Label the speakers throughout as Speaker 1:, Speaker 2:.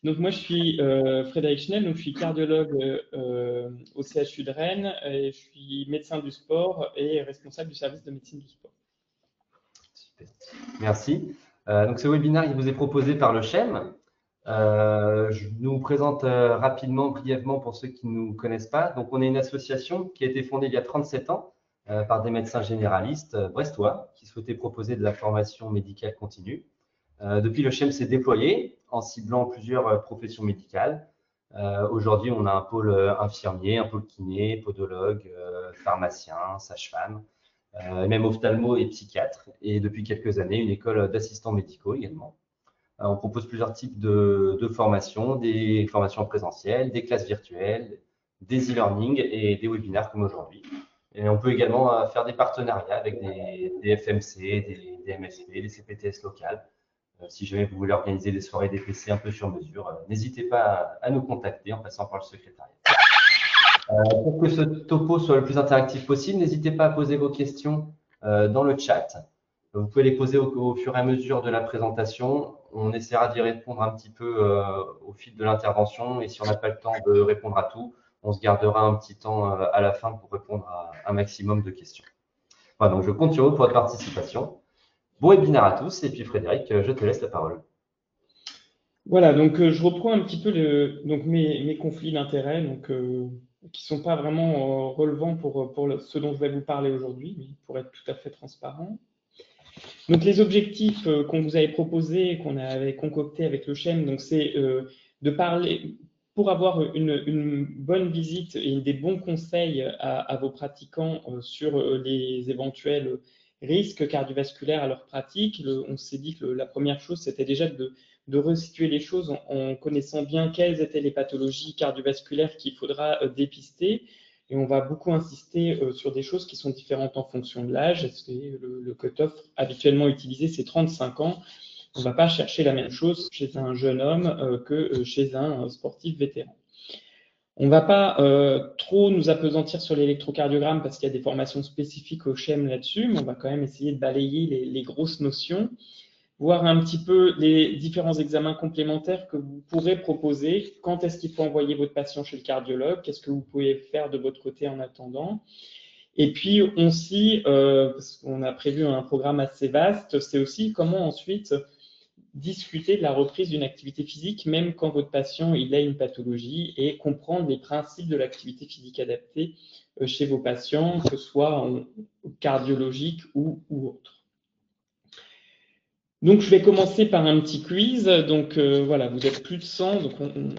Speaker 1: Donc moi je suis Frédéric Schnell, donc je suis cardiologue au CHU de Rennes, et je suis médecin du sport et responsable du service de médecine du sport.
Speaker 2: Super. Merci. Donc ce webinaire il vous est proposé par le CHEM. Je nous présente rapidement, brièvement pour ceux qui ne nous connaissent pas. Donc on est une association qui a été fondée il y a 37 ans par des médecins généralistes brestois qui souhaitaient proposer de la formation médicale continue. Depuis, le CHEM s'est déployé en ciblant plusieurs professions médicales. Aujourd'hui, on a un pôle infirmier, un pôle kiné, podologue, pharmacien, sage-femme, même ophtalmo et psychiatre. Et depuis quelques années, une école d'assistants médicaux également. On propose plusieurs types de formations, des formations en présentiel, des classes virtuelles, des e-learning et des webinaires comme aujourd'hui. Et on peut également faire des partenariats avec des FMC, des MSP, des CPTS locales. Si jamais vous voulez organiser des soirées DPC un peu sur mesure, n'hésitez pas à nous contacter en passant par le secrétariat. Pour que ce topo soit le plus interactif possible, n'hésitez pas à poser vos questions dans le chat. Vous pouvez les poser au fur et à mesure de la présentation. On essaiera d'y répondre un petit peu au fil de l'intervention. Et si on n'a pas le temps de répondre à tout, on se gardera un petit temps à la fin pour répondre à un maximum de questions. Voilà, donc je compte sur vous pour votre participation. Bon webinaire à tous. Et puis Frédéric, je te laisse la parole.
Speaker 1: Voilà, donc je reprends un petit peu mes conflits d'intérêts, qui ne sont pas vraiment relevants pour ce dont je vais vous parler aujourd'hui, mais pour être tout à fait transparent. Donc les objectifs qu'on vous avait proposés, qu'on avait concoctés avec le CHEM, donc c'est de parler, pour avoir une bonne visite et des bons conseils à vos pratiquants sur les éventuels risques cardiovasculaires à leur pratique. On s'est dit que la première chose, c'était déjà de resituer les choses en connaissant bien quelles étaient les pathologies cardiovasculaires qu'il faudra dépister. Et on va beaucoup insister sur des choses qui sont différentes en fonction de l'âge. Le cut-off habituellement utilisé, c'est 35 ans. On ne va pas chercher la même chose chez un jeune homme que chez un sportif vétéran. On ne va pas trop nous appesantir sur l'électrocardiogramme parce qu'il y a des formations spécifiques au CHEM là-dessus, mais on va quand même essayer de balayer les grosses notions, voir un petit peu les différents examens complémentaires que vous pourrez proposer. Quand est-ce qu'il faut envoyer votre patient chez le cardiologue? Qu'est-ce que vous pouvez faire de votre côté en attendant? Et puis aussi, parce qu'on a prévu un programme assez vaste, c'est aussi comment ensuite discuter de la reprise d'une activité physique, même quand votre patient il a une pathologie, et comprendre les principes de l'activité physique adaptée chez vos patients, que ce soit cardiologique ou autre. Donc, je vais commencer par un petit quiz. Donc, voilà, vous êtes plus de 100. Donc,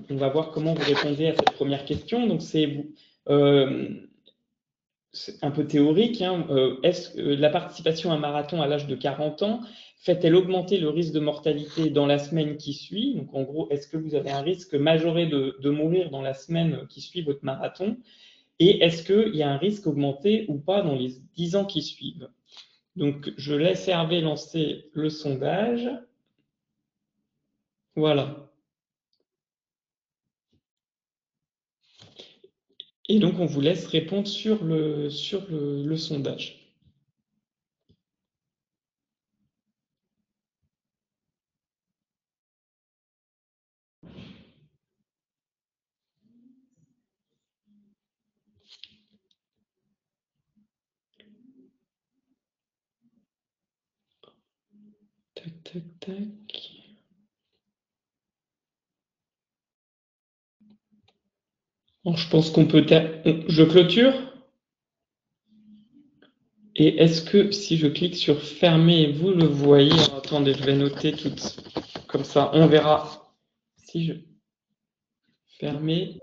Speaker 1: on va voir comment vous répondez à cette première question. Donc, c'est un peu théorique. Hein. Est-ce que la participation à un marathon à l'âge de 40 ans fait-elle augmenter le risque de mortalité dans la semaine qui suit? Donc, en gros, est-ce que vous avez un risque majoré de mourir dans la semaine qui suit votre marathon? Et est-ce qu'il y a un risque augmenté ou pas dans les 10 ans qui suivent? Donc, je laisse Hervé lancer le sondage. Voilà. Et donc, on vous laisse répondre sur le sondage. Tac, tac, tac. Bon, je pense qu'on peut... Je clôture. Et est-ce que si je clique sur fermer, vous le voyez? Alors, attendez, je vais noter tout comme ça. On verra si je fermer.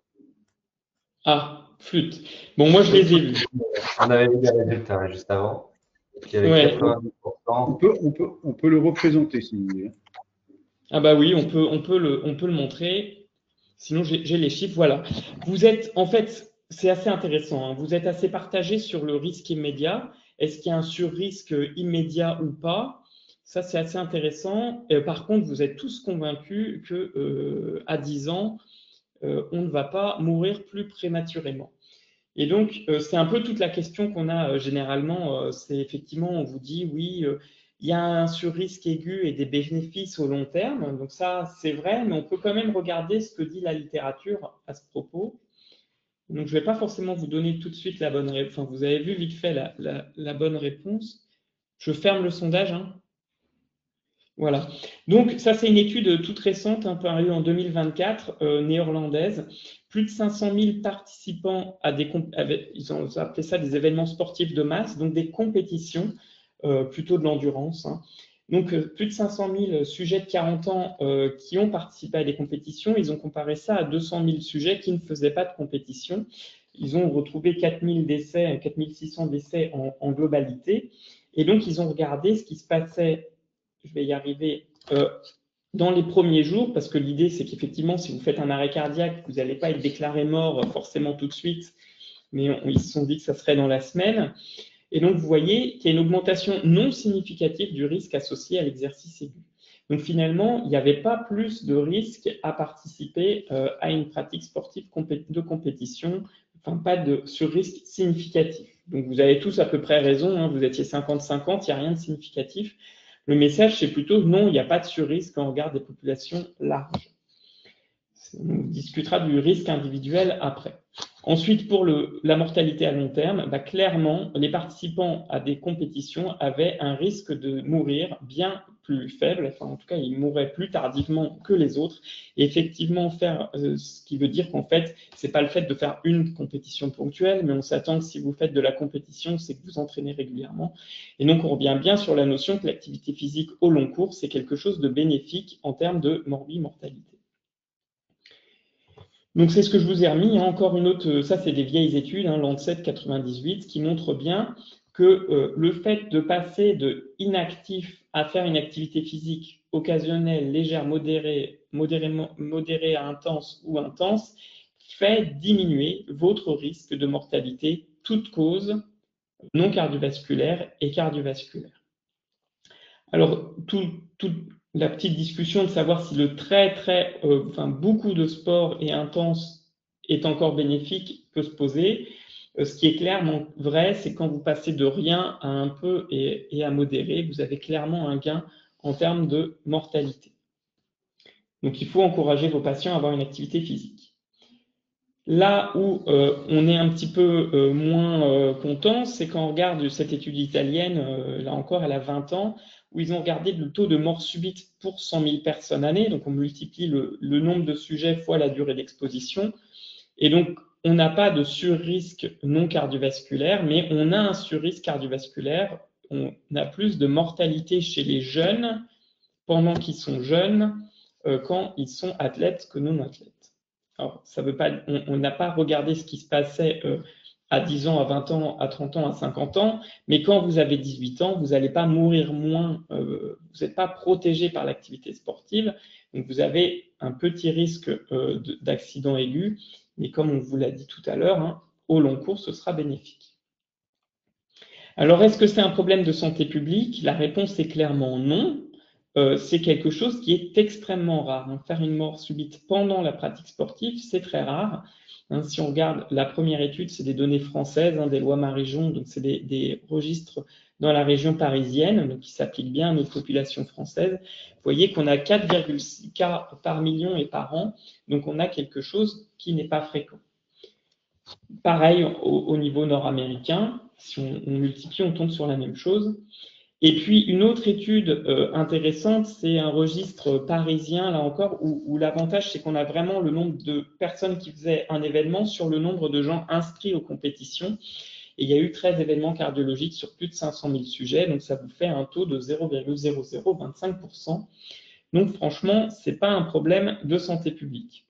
Speaker 1: Ah, flûte. Bon, moi, je les ai vus.
Speaker 2: On avait vu les résultats juste avant. Il y avait
Speaker 1: Ouais.
Speaker 2: 90%.
Speaker 3: On peut le représenter si vous voulez.
Speaker 1: Ah bah oui, on peut le montrer. Sinon, j'ai les chiffres. Voilà. Vous êtes, en fait, c'est assez intéressant. Hein. Vous êtes assez partagé sur le risque immédiat. Est-ce qu'il y a un sur-risque immédiat ou pas? Ça, c'est assez intéressant. Par contre, vous êtes tous convaincus que à 10 ans, on ne va pas mourir plus prématurément. Et donc, c'est un peu toute la question qu'on a généralement. C'est effectivement, on vous dit, oui, il y a un surrisque aigu et des bénéfices au long terme. Donc ça, c'est vrai, mais on peut quand même regarder ce que dit la littérature à ce propos. Donc je ne vais pas forcément vous donner tout de suite la bonne réponse. Enfin, vous avez vu vite fait la bonne réponse. Je ferme le sondage, hein. Voilà. Donc, ça, c'est une étude toute récente, hein, parue en 2024, néerlandaise. Plus de 500 000 participants à ils ont appelé ça des événements sportifs de masse, donc des compétitions, plutôt de l'endurance, hein. Donc, plus de 500 000 sujets de 40 ans qui ont participé à des compétitions. Ils ont comparé ça à 200 000 sujets qui ne faisaient pas de compétition. Ils ont retrouvé 4 000 décès, 4 600 décès en globalité. Et donc, ils ont regardé ce qui se passait, je vais y arriver, dans les premiers jours, parce que l'idée, c'est qu'effectivement, si vous faites un arrêt cardiaque, vous n'allez pas être déclaré mort forcément tout de suite, mais ils se sont dit que ça serait dans la semaine. Et donc, vous voyez qu'il y a une augmentation non significative du risque associé à l'exercice aigu. Donc, finalement, il n'y avait pas plus de risque à participer à une pratique sportive de compétition, enfin, pas de sur-risque significatif. Donc, vous avez tous à peu près raison, hein, vous étiez 50-50, il n'y a rien de significatif. Le message, c'est plutôt non, il n'y a pas de sur-risque quand on regarde des populations larges. On discutera du risque individuel après. Ensuite, pour la mortalité à long terme, clairement, les participants à des compétitions avaient un risque de mourir bien plus faible, enfin en tout cas, ils mourraient plus tardivement que les autres. Et effectivement, ce qui veut dire qu'en fait, c'est pas le fait de faire une compétition ponctuelle, mais on s'attend que si vous faites de la compétition, c'est que vous entraînez régulièrement. Et donc, on revient bien sur la notion que l'activité physique au long cours, c'est quelque chose de bénéfique en termes de mortalité. Donc, c'est ce que je vous ai remis. Encore une autre, ça, c'est des vieilles études, hein, Lancet 98, qui montrent bien que le fait de passer de inactif à faire une activité physique occasionnelle, légère, modérée à intense ou intense, fait diminuer votre risque de mortalité, toute cause non cardiovasculaire et cardiovasculaire. Alors, la petite discussion de savoir si le beaucoup de sport et intense est encore bénéfique peut se poser. Ce qui est clairement vrai, c'est quand vous passez de rien à un peu et à modéré, vous avez clairement un gain en termes de mortalité. Donc, il faut encourager vos patients à avoir une activité physique. Là où on est un petit peu moins content, c'est quand on regarde cette étude italienne, là encore, elle a 20 ans, où ils ont regardé le taux de mort subite pour 100 000 personnes année. Donc, on multiplie le nombre de sujets fois la durée d'exposition. Et donc, on n'a pas de surrisque non cardiovasculaire, mais on a un surrisque cardiovasculaire. On a plus de mortalité chez les jeunes pendant qu'ils sont jeunes quand ils sont athlètes que non athlètes. Alors, ça veut pas, on n'a pas regardé ce qui se passait à 10 ans, à 20 ans, à 30 ans, à 50 ans, mais quand vous avez 18 ans, vous n'allez pas mourir moins, vous n'êtes pas protégé par l'activité sportive, donc vous avez un petit risque d'accident aigu, mais comme on vous l'a dit tout à l'heure, hein, au long cours, ce sera bénéfique. Alors, est-ce que c'est un problème de santé publique? La réponse est clairement non. C'est quelque chose qui est extrêmement rare. Hein. Faire une mort subite pendant la pratique sportive, c'est très rare. Hein, si on regarde la première étude, c'est des données françaises, hein, des lois Marijon, donc c'est des registres dans la région parisienne, donc qui s'appliquent bien à notre population française. Vous voyez qu'on a 4,6 cas par million et par an, donc on a quelque chose qui n'est pas fréquent. Pareil au niveau nord-américain, si on multiplie, on tombe sur la même chose. Et puis, une autre étude intéressante, c'est un registre parisien, là encore, où l'avantage, c'est qu'on a vraiment le nombre de personnes qui faisaient un événement sur le nombre de gens inscrits aux compétitions. Et il y a eu 13 événements cardiologiques sur plus de 500 000 sujets, donc ça vous fait un taux de 0,0025%. Donc, franchement, ce n'est pas un problème de santé publique.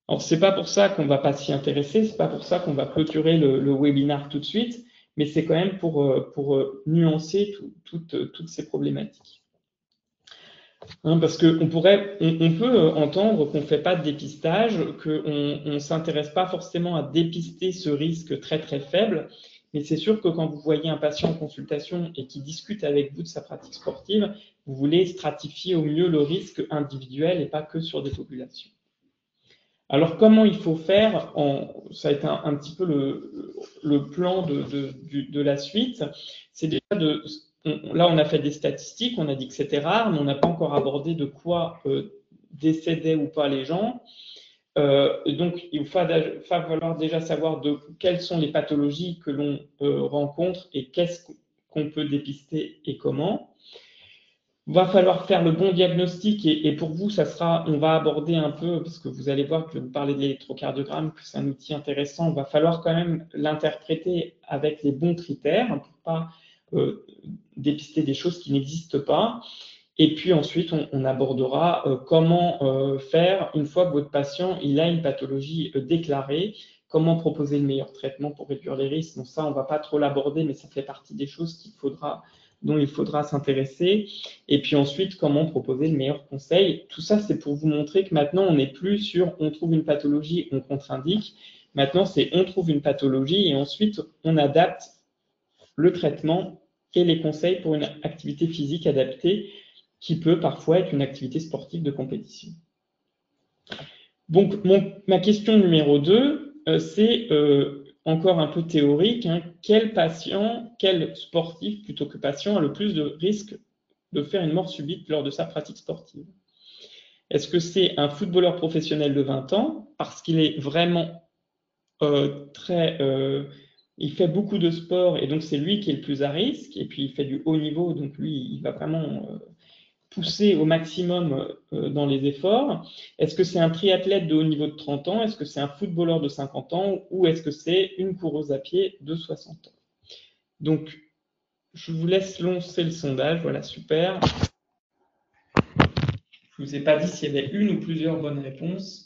Speaker 1: Alors, ce n'est pas pour ça qu'on ne va pas s'y intéresser, ce n'est pas pour ça qu'on va clôturer le webinaire tout de suite, mais c'est quand même pour nuancer toutes ces problématiques. Hein, parce qu'on peut entendre qu'on ne fait pas de dépistage, qu'on ne s'intéresse pas forcément à dépister ce risque très très faible, mais c'est sûr que quand vous voyez un patient en consultation et qui discute avec vous de sa pratique sportive, vous voulez stratifier au mieux le risque individuel et pas que sur des populations. Alors, comment il faut faire? Ça a été un petit peu le plan de la suite. C'est déjà là, on a fait des statistiques, on a dit que c'était rare, mais on n'a pas encore abordé de quoi décédaient ou pas les gens. Donc, il va falloir déjà savoir quelles sont les pathologies que l'on rencontre et qu'est-ce qu'on peut dépister et comment. Il va falloir faire le bon diagnostic et pour vous, on va aborder un peu, parce que vous allez voir que je vais vous parler de l'électrocardiogramme, que c'est un outil intéressant, il va falloir quand même l'interpréter avec les bons critères pour ne pas dépister des choses qui n'existent pas. Et puis ensuite, on abordera comment faire une fois que votre patient il a une pathologie déclarée, comment proposer le meilleur traitement pour réduire les risques. Donc ça, on ne va pas trop l'aborder, mais ça fait partie des choses dont il faudra s'intéresser. Et puis ensuite, comment proposer le meilleur conseil. Tout ça, c'est pour vous montrer que maintenant, on n'est plus sur on trouve une pathologie, on contre-indique. Maintenant, c'est on trouve une pathologie et ensuite, on adapte le traitement et les conseils pour une activité physique adaptée qui peut parfois être une activité sportive de compétition. Donc, ma question numéro 2, c'est encore un peu théorique. Hein, quel sportif, plutôt que patient, a le plus de risques de faire une mort subite lors de sa pratique sportive? Est-ce que c'est un footballeur professionnel de 20 ans, parce qu'il est vraiment il fait beaucoup de sport, et donc c'est lui qui est le plus à risque, et puis il fait du haut niveau, donc lui, il va vraiment pousser au maximum dans les efforts. Est-ce que c'est un triathlète de haut niveau de 30 ans? Est-ce que c'est un footballeur de 50 ans? Ou est-ce que c'est une coureuse à pied de 60 ans? Donc, je vous laisse lancer le sondage. Voilà, super. Je ne vous ai pas dit s'il y avait une ou plusieurs bonnes réponses.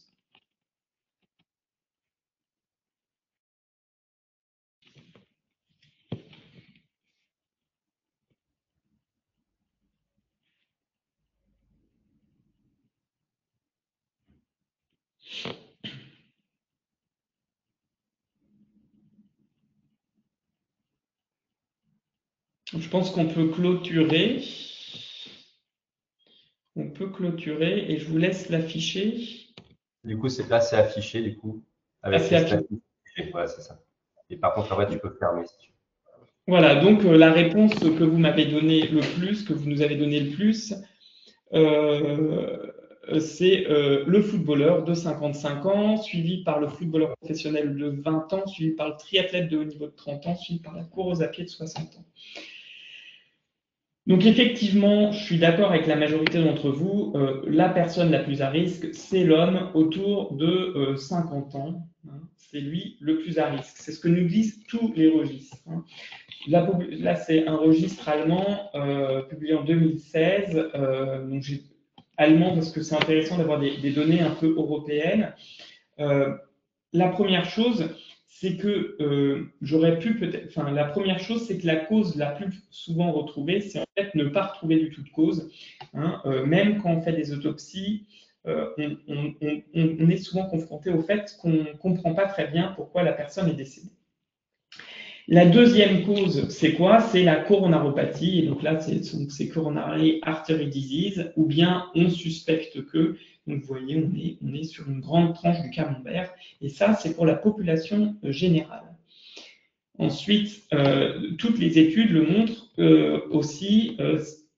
Speaker 1: Je pense qu'on peut clôturer. On peut clôturer et je vous laisse l'afficher.
Speaker 2: Du coup, c'est affiché, du coup, avec les statistiques. Ouais, c'est ça. Et par contre, après, tu peux fermer si tu veux.
Speaker 1: Voilà, donc la réponse que vous m'avez donnée le plus, que vous nous avez donné le plus, c'est le footballeur de 55 ans, suivi par le footballeur professionnel de 20 ans, suivi par le triathlète de haut niveau de 30 ans, suivi par la coureuse à pied de 60 ans. Donc effectivement, je suis d'accord avec la majorité d'entre vous, la personne la plus à risque, c'est l'homme autour de 50 ans. Hein, c'est lui le plus à risque. C'est ce que nous disent tous les registres. Hein. Là, c'est un registre allemand publié en 2016. Donc allemand parce que c'est intéressant d'avoir des données un peu européennes. La première chose, c'est que la première chose, c'est que la cause la plus souvent retrouvée, c'est en fait ne pas retrouver du tout de cause. Hein, même quand on fait des autopsies, on est souvent confronté au fait qu'on ne comprend pas très bien pourquoi la personne est décédée. La deuxième cause, c'est quoi? C'est la coronaropathie. Et donc là, c'est coronary artery disease, ou bien on suspecte que. Donc vous voyez, on est sur une grande tranche du camembert. Et ça, c'est pour la population générale. Ensuite, toutes les études le montrent aussi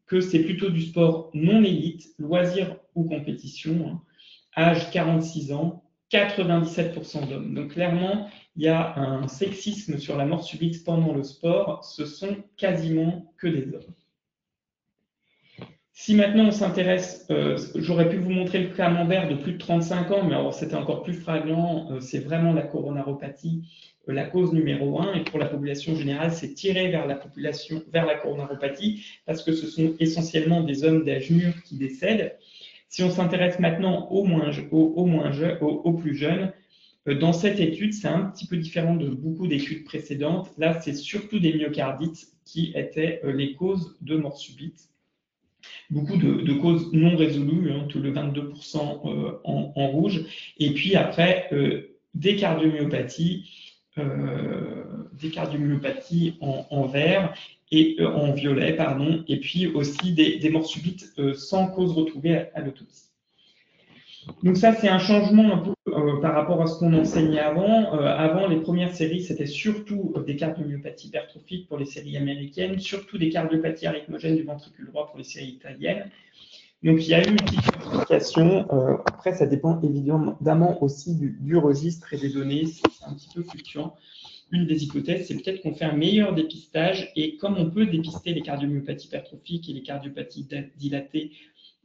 Speaker 1: que c'est plutôt du sport non élite, loisir ou compétition, hein, âge 46 ans, 97% d'hommes. Donc clairement, il y a un sexisme sur la mort subite pendant le sport, ce sont quasiment que des hommes. Si maintenant on s'intéresse, j'aurais pu vous montrer le camembert de plus de 35 ans, mais alors c'était encore plus flagrant, c'est vraiment la coronaropathie, la cause numéro 1, et pour la population générale, c'est tiré vers la coronaropathie, parce que ce sont essentiellement des hommes d'âge mûr qui décèdent. Si on s'intéresse maintenant aux plus jeunes, dans cette étude, c'est un petit peu différent de beaucoup d'études précédentes. Là, c'est surtout des myocardites qui étaient les causes de mort subite. Beaucoup de causes non résolues, hein, tout le 22% en rouge. Et puis après, des cardiomyopathies en vert et en violet, pardon, et puis aussi des morts subites sans cause retrouvée à l'autopsie. Donc ça, c'est un changement un peu par rapport à ce qu'on enseignait avant. Avant, les premières séries, c'était surtout des cardiomyopathies hypertrophiques pour les séries américaines, surtout des cardiopathies arythmogènes du ventricule droit pour les séries italiennes. Donc il y a eu une petite modification. Après, ça dépend évidemment aussi du registre et des données. C'est un petit peu fluctuant. Une des hypothèses, c'est peut-être qu'on fait un meilleur dépistage. Et comme on peut dépister les cardiomyopathies hypertrophiques et les cardiopathies dilatées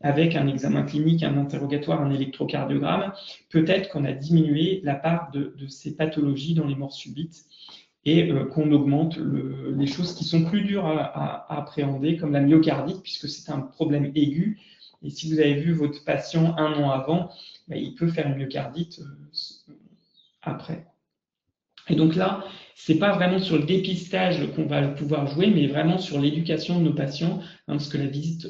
Speaker 1: avec un examen clinique, un interrogatoire, un électrocardiogramme, peut-être qu'on a diminué la part de ces pathologies dans les morts subites et qu'on augmente les choses qui sont plus dures à appréhender, comme la myocardite, puisque c'est un problème aigu. Et si vous avez vu votre patient un an avant, il peut faire une myocardite après. Et donc là, c'est pas vraiment sur le dépistage qu'on va pouvoir jouer, mais vraiment sur l'éducation de nos patients, parce que la visite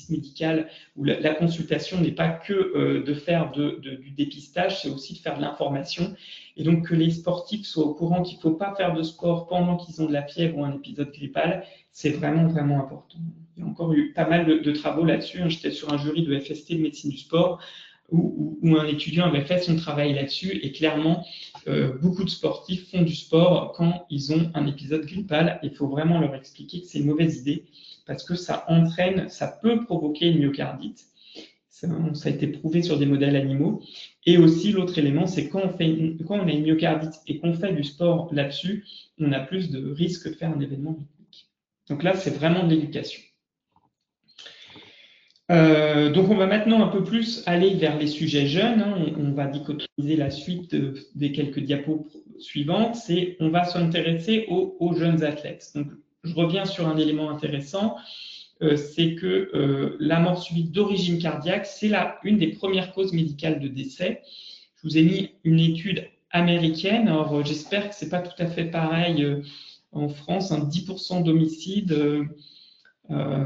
Speaker 1: médicale ou la consultation n'est pas que de faire du dépistage, c'est aussi de faire de l'information. Et donc que les sportifs soient au courant qu'il ne faut pas faire de sport pendant qu'ils ont de la fièvre ou un épisode grippal, c'est vraiment, vraiment important. Il y a encore eu pas mal de travaux là-dessus. J'étais sur un jury de FST de médecine du sport où un étudiant avait fait son travail là-dessus et clairement, beaucoup de sportifs font du sport quand ils ont un épisode grippal. Il faut vraiment leur expliquer que c'est une mauvaise idée parce que ça entraîne, ça peut provoquer une myocardite. Ça a été prouvé sur des modèles animaux. Et aussi, l'autre élément, c'est quand on a une myocardite et qu'on fait du sport là-dessus, on a plus de risques de faire un événement rythmique. Donc là, c'est vraiment de l'éducation. Donc on va maintenant un peu plus aller vers les sujets jeunes. On va dichotomiser la suite des quelques diapos suivantes. On va s'intéresser aux jeunes athlètes. Donc je reviens sur un élément intéressant, c'est que la mort subite d'origine cardiaque, c'est une des premières causes médicales de décès. Je vous ai mis une étude américaine. Alors j'espère que c'est pas tout à fait pareil en France. 10% d'homicides.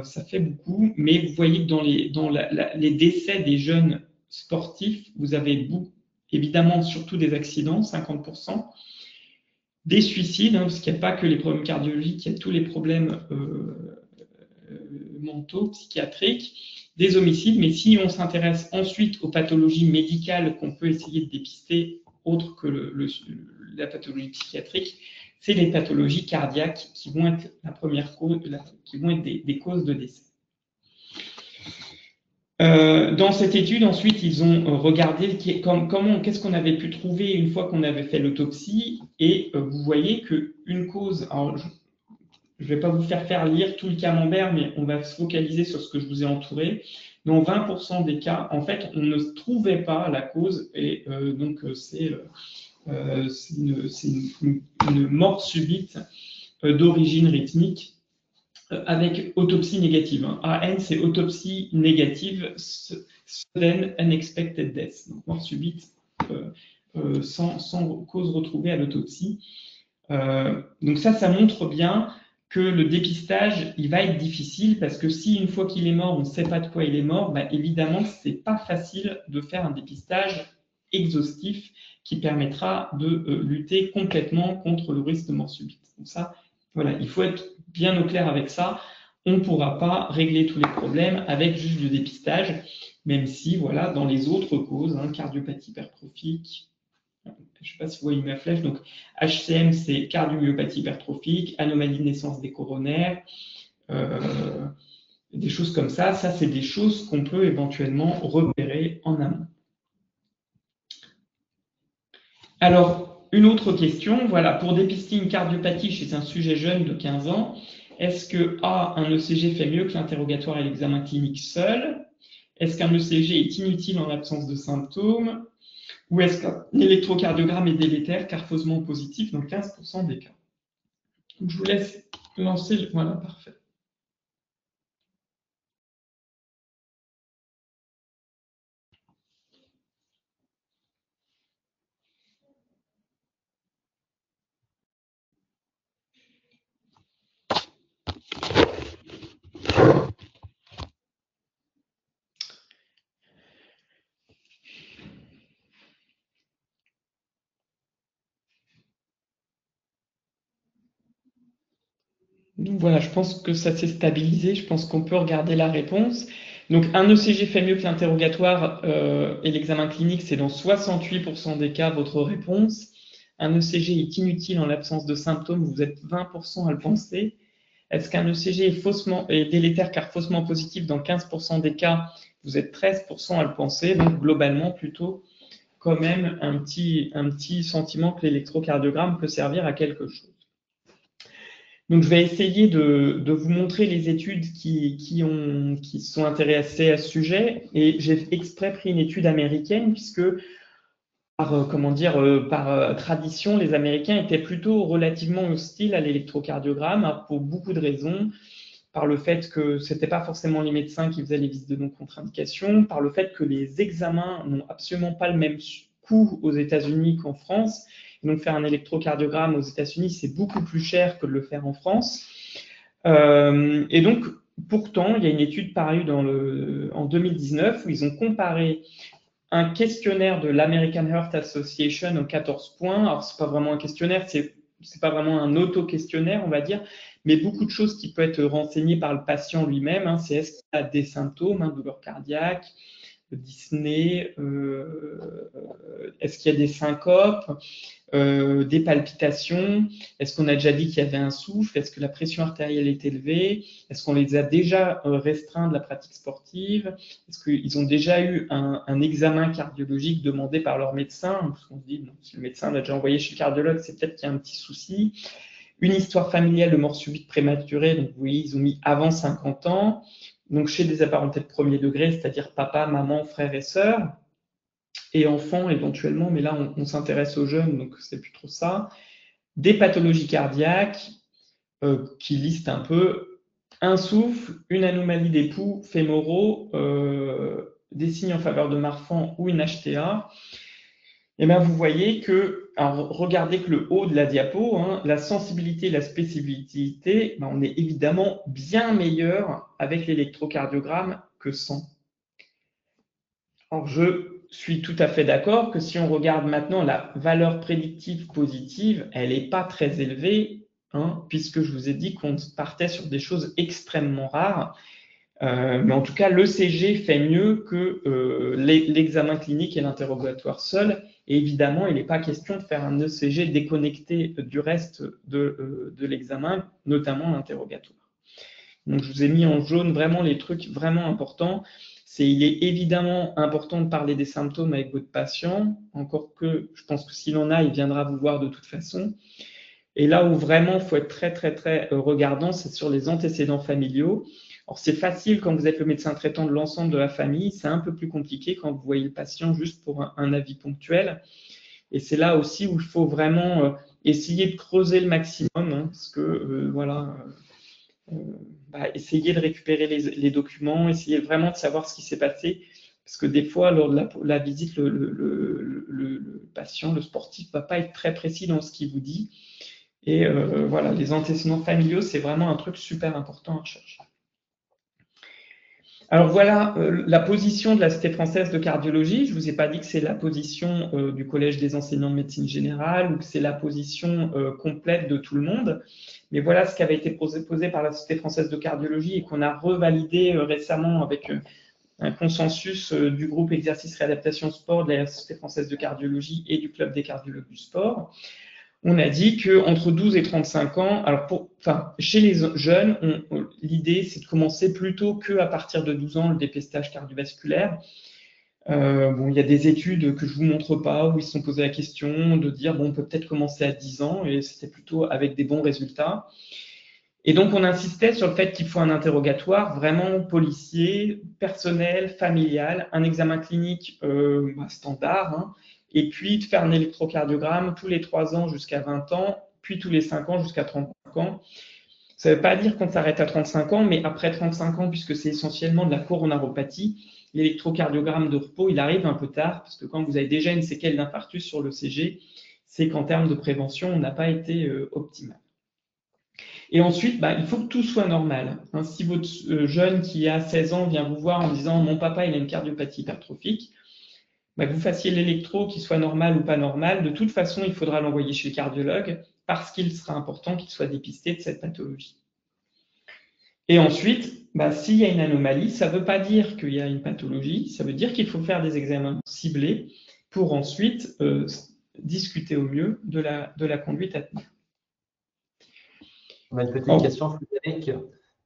Speaker 1: Ça fait beaucoup, mais vous voyez que dans les décès des jeunes sportifs, vous avez évidemment surtout des accidents, 50%, des suicides, parce qu'il n'y a pas que les problèmes cardiologiques, il y a tous les problèmes mentaux, psychiatriques, des homicides, mais si on s'intéresse ensuite aux pathologies médicales qu'on peut essayer de dépister, autres que la pathologie psychiatrique, c'est les pathologies cardiaques qui vont être la première cause, qui vont être des causes de décès. Dans cette étude, ensuite, ils ont regardé qu'est-ce qu'on avait pu trouver une fois qu'on avait fait l'autopsie, et vous voyez qu'une cause, alors je ne vais pas vous faire lire tout le camembert, mais on va se focaliser sur ce que je vous ai entouré. Dans 20% des cas, en fait, on ne trouvait pas la cause, et donc c'est une mort subite d'origine rythmique avec autopsie négative. AN, c'est autopsie négative, sudden unexpected death, donc mort subite sans cause retrouvée à l'autopsie. Donc ça montre bien que le dépistage, il va être difficile parce que si une fois qu'il est mort, on ne sait pas de quoi il est mort, évidemment, ce n'est pas facile de faire un dépistage exhaustif qui permettra de lutter complètement contre le risque de mort subite. Donc ça, voilà, il faut être bien au clair avec ça. On ne pourra pas régler tous les problèmes avec juste du dépistage, même si, voilà, dans les autres causes, cardiopathie hypertrophique, je ne sais pas si vous voyez ma flèche, donc HCM, c'est cardiomyopathie hypertrophique, anomalie de naissance des coronaires, des choses comme ça. Ça, c'est des choses qu'on peut éventuellement repérer en amont. Alors, une autre question, voilà, pour dépister une cardiopathie chez un sujet jeune de 15 ans, est-ce que un ECG fait mieux que l'interrogatoire et l'examen clinique seul? Est-ce qu'un ECG est inutile en absence de symptômes? Ou est-ce qu'un électrocardiogramme est délétère car faussement positif dans 15% des cas? Donc, je vous laisse lancer. Voilà, parfait. Donc voilà, je pense que ça s'est stabilisé. Je pense qu'on peut regarder la réponse. Donc, un ECG fait mieux que l'interrogatoire et l'examen clinique, c'est dans 68% des cas votre réponse. Un ECG est inutile en l'absence de symptômes, vous êtes 20% à le penser. Est-ce qu'un ECG est délétère car faussement positif dans 15% des cas, vous êtes 13% à le penser. Donc, globalement, plutôt quand même un petit sentiment que l'électrocardiogramme peut servir à quelque chose. Donc, je vais essayer de vous montrer les études qui sont intéressées à ce sujet. Et j'ai exprès pris une étude américaine puisque, par tradition, les Américains étaient plutôt relativement hostiles à l'électrocardiogramme pour beaucoup de raisons. Par le fait que ce n'était pas forcément les médecins qui faisaient les visites de non-contre-indication, par le fait que les examens n'ont absolument pas le même coût aux États-Unis qu'en France. Et donc, faire un électrocardiogramme aux États-Unis, c'est beaucoup plus cher que de le faire en France. Et donc, pourtant, il y a une étude parue en 2019 où ils ont comparé un questionnaire de l'American Heart Association aux 14 points. Alors, ce n'est pas vraiment un questionnaire, c'est pas vraiment un auto-questionnaire, on va dire, mais beaucoup de choses qui peuvent être renseignées par le patient lui-même. C'est est-ce qu'il a des symptômes, douleur cardiaque, dyspnée, est-ce qu'il y a des syncopes, des palpitations, est-ce qu'on a déjà dit qu'il y avait un souffle, est-ce que la pression artérielle est élevée, est-ce qu'on les a déjà restreints de la pratique sportive, est-ce qu'ils ont déjà eu un examen cardiologique demandé par leur médecin, parce qu'on se dit, bon, si le médecin l'a déjà envoyé chez le cardiologue, c'est peut-être qu'il y a un petit souci. Une histoire familiale de mort subite prématurée, donc vous voyez, ils ont mis avant 50 ans, donc chez des apparentés de premier degré, c'est-à-dire papa, maman, frères et sœurs, et enfants éventuellement, mais là on s'intéresse aux jeunes, donc c'est plus trop ça. Des pathologies cardiaques qui listent un peu un souffle, une anomalie des poux fémoraux, des signes en faveur de Marfan ou une HTA. Et bien vous voyez que, alors regardez que le haut de la diapo, la sensibilité et la spécificité, on est évidemment bien meilleur avec l'électrocardiogramme que sans. Alors je suis tout à fait d'accord que si on regarde maintenant la valeur prédictive positive, elle n'est pas très élevée, puisque je vous ai dit qu'on partait sur des choses extrêmement rares. Mais en tout cas, l'ECG fait mieux que l'examen clinique et l'interrogatoire seul. Et évidemment, il n'est pas question de faire un ECG déconnecté du reste de l'examen, notamment l'interrogatoire. Donc, je vous ai mis en jaune vraiment les trucs vraiment importants. Il est évidemment important de parler des symptômes avec votre patient, encore que je pense que s'il en a, il viendra vous voir de toute façon. Et là où vraiment il faut être très, très, très regardant, c'est sur les antécédents familiaux. Alors, c'est facile quand vous êtes le médecin traitant de l'ensemble de la famille. C'est un peu plus compliqué quand vous voyez le patient juste pour un avis ponctuel. Et c'est là aussi où il faut vraiment essayer de creuser le maximum, parce que, essayer de récupérer les documents, essayer vraiment de savoir ce qui s'est passé. Parce que des fois, lors de la visite, le patient, le sportif, ne va pas être très précis dans ce qu'il vous dit. Et voilà, les antécédents familiaux, c'est vraiment un truc super important à rechercher. Alors voilà la position de la Société française de cardiologie. Je ne vous ai pas dit que c'est la position du Collège des enseignants de médecine générale ou que c'est la position complète de tout le monde. Mais voilà ce qui avait été posé par la Société française de cardiologie et qu'on a revalidé récemment avec un consensus du groupe Exercice Réadaptation Sport de la Société française de cardiologie et du Club des cardiologues du sport. On a dit qu'entre 12 et 35 ans, alors chez les jeunes, l'idée c'est de commencer plutôt qu'à partir de 12 ans le dépistage cardiovasculaire. Il y a des études que je ne vous montre pas où ils se sont posés la question de dire on peut peut-être commencer à 10 ans et c'était plutôt avec des bons résultats. Et donc on insistait sur le fait qu'il faut un interrogatoire vraiment policier, personnel, familial, un examen clinique standard, et puis de faire un électrocardiogramme tous les 3 ans jusqu'à 20 ans, puis tous les 5 ans jusqu'à 35 ans. Ça ne veut pas dire qu'on s'arrête à 35 ans, mais après 35 ans, puisque c'est essentiellement de la coronaropathie, l'électrocardiogramme de repos, il arrive un peu tard, parce que quand vous avez déjà une séquelle d'infarctus sur l'ECG, c'est qu'en termes de prévention, on n'a pas été optimal. Et ensuite, il faut que tout soit normal. Si votre jeune qui a 16 ans vient vous voir en disant « mon papa il a une cardiopathie hypertrophique », que vous fassiez l'électro, qu'il soit normal ou pas normal, de toute façon, il faudra l'envoyer chez le cardiologue parce qu'il sera important qu'il soit dépisté de cette pathologie. Et ensuite, bah, s'il y a une anomalie, ça ne veut pas dire qu'il y a une pathologie, ça veut dire qu'il faut faire des examens ciblés pour ensuite discuter au mieux de la conduite à tenir.
Speaker 2: On a une petite question, Frédéric.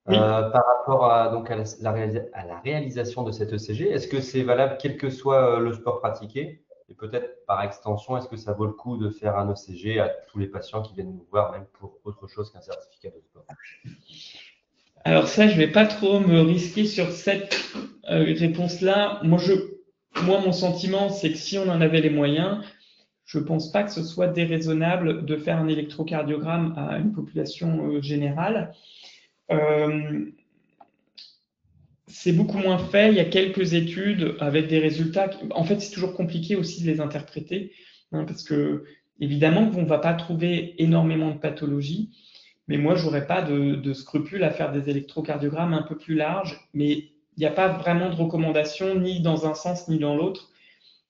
Speaker 1: Oui.
Speaker 2: Par rapport à la réalisation de cette ECG, est-ce que c'est valable quel que soit le sport pratiqué? Et peut-être par extension, est-ce que ça vaut le coup de faire un ECG à tous les patients qui viennent nous voir, même pour autre chose qu'un certificat de sport?
Speaker 1: Alors ça, je ne vais pas trop me risquer sur cette réponse-là. Moi, mon sentiment, c'est que si on en avait les moyens, je ne pense pas que ce soit déraisonnable de faire un électrocardiogramme à une population générale. C'est beaucoup moins fait. Il y a quelques études avec des résultats. En fait, c'est toujours compliqué aussi de les interpréter, hein, parce que évidemment qu'on ne va pas trouver énormément de pathologies. Mais moi, je n'aurais pas de scrupule à faire des électrocardiogrammes un peu plus larges. Mais il n'y a pas vraiment de recommandation ni dans un sens ni dans l'autre.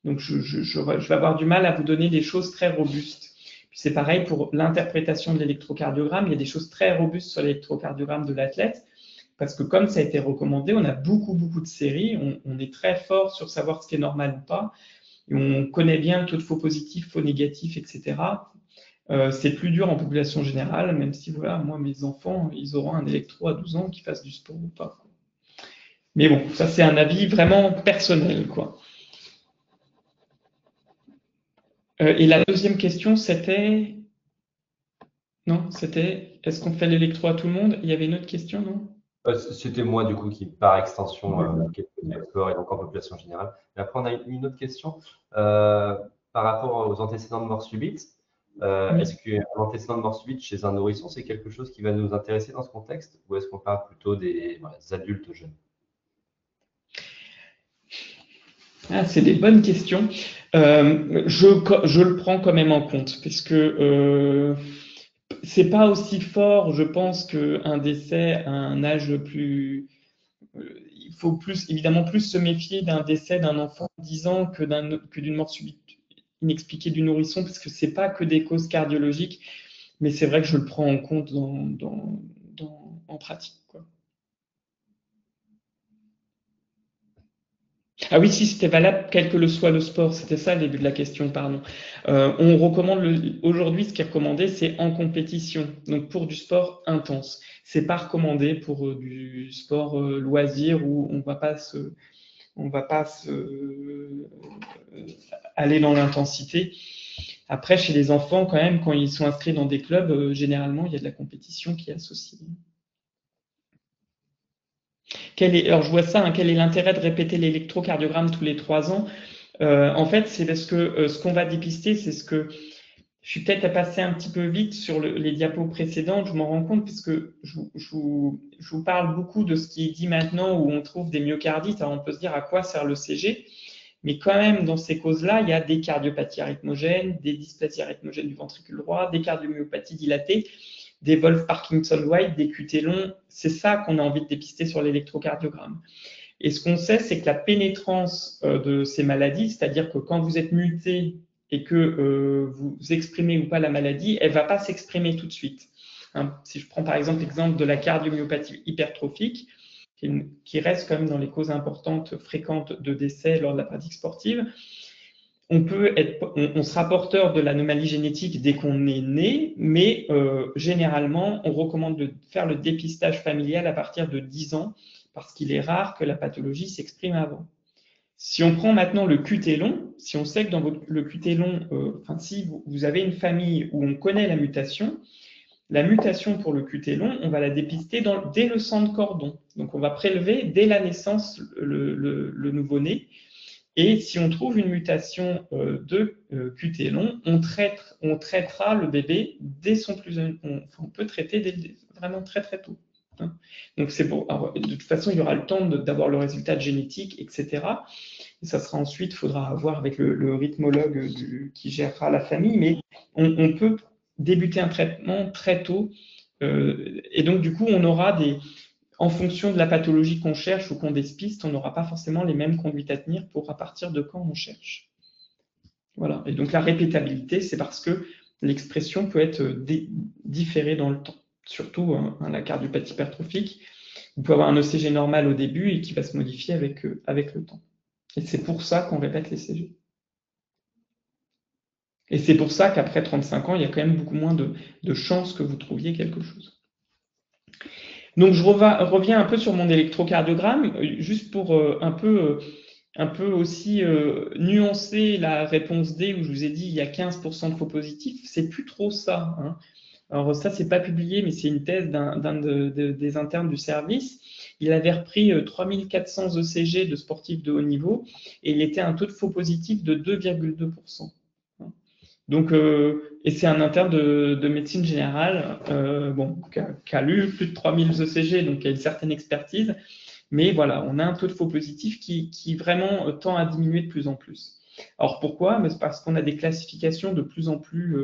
Speaker 1: Donc, je vais avoir du mal à vous donner des choses très robustes. Puis c'est pareil pour l'interprétation de l'électrocardiogramme. Il y a des choses très robustes sur l'électrocardiogramme de l'athlète. Parce que comme ça a été recommandé, on a beaucoup de séries. On est très fort sur savoir ce qui est normal ou pas. Et on connaît bien le taux de faux positifs, faux négatifs, etc. C'est plus dur en population générale, même si voilà, moi, mes enfants, ils auront un électro à 12 ans qui fasse du sport ou pas. Mais bon, ça c'est un avis vraiment personnel, quoi. Et la deuxième question, c'était... Non, c'était est-ce qu'on fait l'électro à tout le monde? Il y avait une autre question, non?
Speaker 2: C'était moi, du coup, qui, par extension, quelques sport et donc en population générale. Et après, on a une autre question par rapport aux antécédents de mort subite. Est-ce qu'un antécédent de mort subite chez un nourrisson, c'est quelque chose qui va nous intéresser dans ce contexte, ou est-ce qu'on parle plutôt des adultes jeunes?
Speaker 1: Ah, c'est des bonnes questions. Je le prends quand même en compte, parce que c'est pas aussi fort, je pense, qu'un décès à un âge plus... il faut évidemment plus se méfier d'un décès d'un enfant de 10 ans que d'une mort subite inexpliquée du nourrisson, parce que c'est pas que des causes cardiologiques, mais c'est vrai que je le prends en compte en pratique, quoi. Ah oui, si c'était valable, quel que le soit le sport, c'était ça le début de la question, pardon. On recommande aujourd'hui, ce qui est recommandé, c'est en compétition, donc pour du sport intense. C'est pas recommandé pour du sport loisir où on va pas aller dans l'intensité. Après, chez les enfants, quand même, quand ils sont inscrits dans des clubs, généralement, il y a de la compétition qui est associée. Alors, je vois ça, hein, quel est l'intérêt de répéter l'électrocardiogramme tous les 3 ans? En fait, c'est parce que ce qu'on va dépister, c'est ce que je suis peut-être à passer un petit peu vite sur les diapos précédentes, je m'en rends compte, puisque je vous parle beaucoup de ce qui est dit maintenant où on trouve des myocardites. Alors, on peut se dire à quoi sert le CG, mais quand même, dans ces causes-là, il y a des cardiopathies arythmogènes, des dysplasies arythmogènes du ventricule droit, des cardiomyopathies dilatées, des Wolff-Parkinson-White, des QT longs. C'est ça qu'on a envie de dépister sur l'électrocardiogramme. Et ce qu'on sait, c'est que la pénétrance de ces maladies, c'est-à-dire que quand vous êtes muté et que vous exprimez ou pas la maladie, elle ne va pas s'exprimer tout de suite. Hein, si je prends par exemple l'exemple de la cardiomyopathie hypertrophique, qui reste quand même dans les causes importantes, fréquentes de décès lors de la pratique sportive, on sera porteur de l'anomalie génétique dès qu'on est né, mais généralement, on recommande de faire le dépistage familial à partir de 10 ans, parce qu'il est rare que la pathologie s'exprime avant. Si on prend maintenant le QT long, si on sait que dans le QT long, si vous avez une famille où on connaît la mutation pour le QT long, on va la dépister dès le sang de cordon. Donc on va prélever dès la naissance le nouveau-né. Et si on trouve une mutation de QT long, on traitera le bébé dès son plus jeune. On peut traiter vraiment très très tôt. Hein. Donc c'est bon. Alors, de toute façon, il y aura le temps d'avoir le résultat génétique, etc. Et ça sera ensuite, il faudra voir avec le rythmologue qui gérera la famille, mais on peut débuter un traitement très tôt. Et donc du coup, on aura en fonction de la pathologie qu'on cherche ou qu'on dépiste, on n'aura pas forcément les mêmes conduites à tenir pour à partir de quand on cherche. Voilà. Et donc la répétabilité, c'est parce que l'expression peut être différée dans le temps. Surtout la cardiopathie hypertrophique, Vous pouvez avoir un ECG normal au début et qui va se modifier avec le temps. Et c'est pour ça qu'on répète l'ECG. Et c'est pour ça qu'après 35 ans, il y a quand même beaucoup moins de chances que vous trouviez quelque chose. Donc je reviens un peu sur mon électrocardiogramme, juste pour un peu aussi nuancer la réponse D où je vous ai dit il y a 15% de faux positifs. C'est plus trop ça, hein. Alors ça, c'est pas publié, mais c'est une thèse des internes du service. Il avait repris 3400 ECG de sportifs de haut niveau et il était un taux de faux positif de 2,2%. Donc, et c'est un interne de médecine générale, bon, qui a lu plus de 3000 ECG, donc qui a une certaine expertise. Mais voilà, on a un taux de faux positif qui vraiment tend à diminuer de plus en plus. Alors pourquoi? C'est parce qu'on a des classifications de plus en plus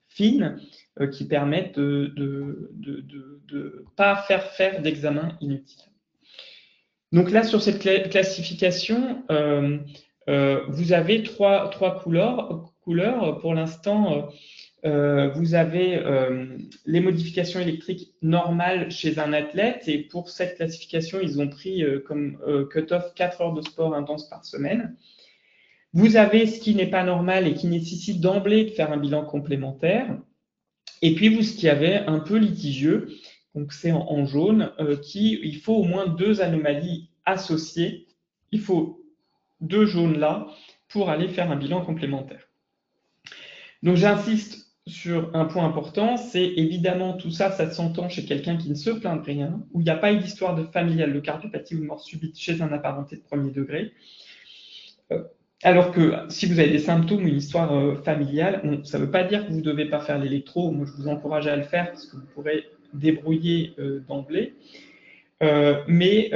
Speaker 1: fines qui permettent de pas faire d'examen inutile. Donc là, sur cette classification, vous avez trois couleurs. Pour l'instant, vous avez les modifications électriques normales chez un athlète et pour cette classification, ils ont pris comme cut-off 4 heures de sport intense par semaine. Vous avez ce qui n'est pas normal et qui nécessite d'emblée de faire un bilan complémentaire. Et puis vous, ce qui avait un peu litigieux, donc c'est en jaune, il faut au moins 2 anomalies associées. Il faut 2 jaunes là pour aller faire un bilan complémentaire. Donc j'insiste sur un point important, c'est évidemment tout ça, ça s'entend chez quelqu'un qui ne se plaint de rien, où il n'y a pas eu d'histoire de familiale de cardiopathie ou de mort subite chez un apparenté de premier degré. Alors que si vous avez des symptômes ou une histoire familiale, bon, ça ne veut pas dire que vous ne devez pas faire l'électro. Moi, je vous encourage à le faire parce que vous pourrez débrouiller d'emblée. Mais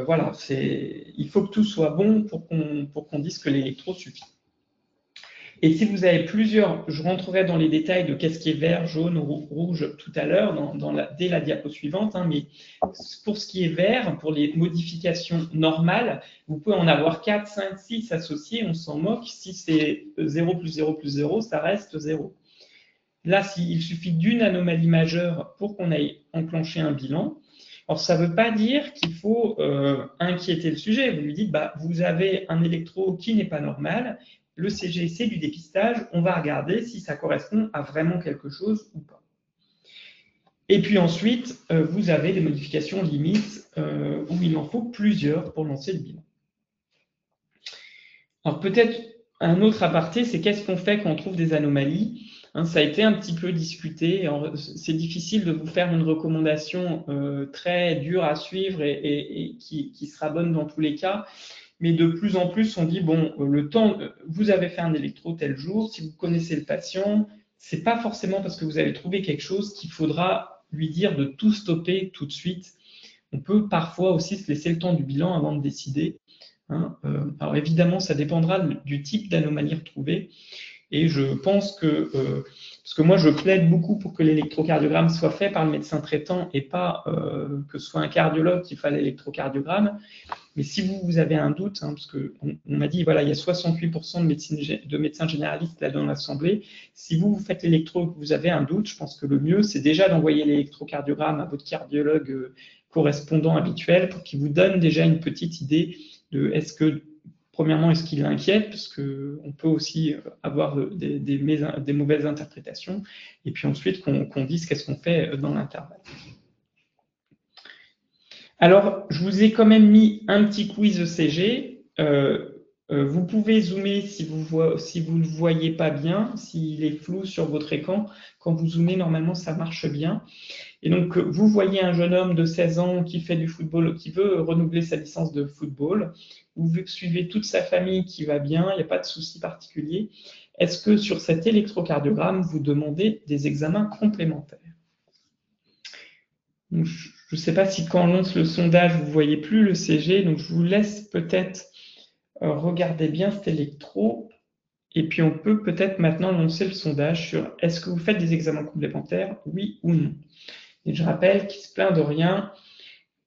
Speaker 1: voilà, il faut que tout soit bon pour qu'on dise que l'électro suffit. Et si vous avez plusieurs, je rentrerai dans les détails de qu'est-ce qui est vert, jaune, rouge tout à l'heure, dès la diapo suivante, hein, mais pour ce qui est vert, pour les modifications normales, vous pouvez en avoir 4, 5, 6 associés, on s'en moque. Si c'est 0 plus 0 plus 0, ça reste 0. Là, il suffit d'une anomalie majeure pour qu'on aille enclencher un bilan. Alors, ça ne veut pas dire qu'il faut inquiéter le sujet. Vous lui dites, bah, vous avez un électro qui n'est pas normal, le CG, c'est du dépistage, on va regarder si ça correspond à vraiment quelque chose ou pas. Et puis ensuite, vous avez des modifications limites où il en faut plusieurs pour lancer le bilan. Alors peut-être un autre aparté, c'est qu'est-ce qu'on fait quand on trouve des anomalies? Ça a été un petit peu discuté. C'est difficile de vous faire une recommandation très dure à suivre et qui sera bonne dans tous les cas. Mais de plus en plus, on dit, bon, vous avez fait un électro tel jour, si vous connaissez le patient, c'est pas forcément parce que vous avez trouvé quelque chose qu'il faudra lui dire de tout stopper tout de suite. On peut parfois aussi se laisser le temps du bilan avant de décider. Alors évidemment, ça dépendra du type d'anomalie retrouvée. Et je pense que, parce que moi je plaide beaucoup pour que l'électrocardiogramme soit fait par le médecin traitant et pas que ce soit un cardiologue qui fasse l'électrocardiogramme. Mais si vous avez un doute, parce qu'on m'a dit, voilà, il y a 68% de médecins généralistes là dans l'Assemblée, si vous faites l'électro et que vous avez un doute, je pense que le mieux, c'est déjà d'envoyer l'électrocardiogramme à votre cardiologue correspondant habituel pour qu'il vous donne déjà une petite idée de premièrement, est-ce qu'il l'inquiète? Parce qu'on peut aussi avoir des mauvaises interprétations. Et puis ensuite, qu'on dise qu'est-ce qu'on fait dans l'intervalle. Alors, je vous ai quand même mis un petit quiz ECG. Vous pouvez zoomer si vous ne le voyez pas bien, s'il est flou sur votre écran. Quand vous zoomez, normalement, ça marche bien. Et donc, vous voyez un jeune homme de 16 ans qui fait du football, qui veut renouveler sa licence de football. Vous suivez toute sa famille qui va bien, il n'y a pas de souci particulier. Est-ce que sur cet électrocardiogramme, vous demandez des examens complémentaires? Donc, je ne sais pas si quand on lance le sondage, vous ne voyez plus le CG, donc je vous laisse peut-être regarder bien cet électro. Et puis, on peut peut-être maintenant lancer le sondage sur est-ce que vous faites des examens complémentaires, oui ou non. Et je rappelle qu'il ne se plaint de rien,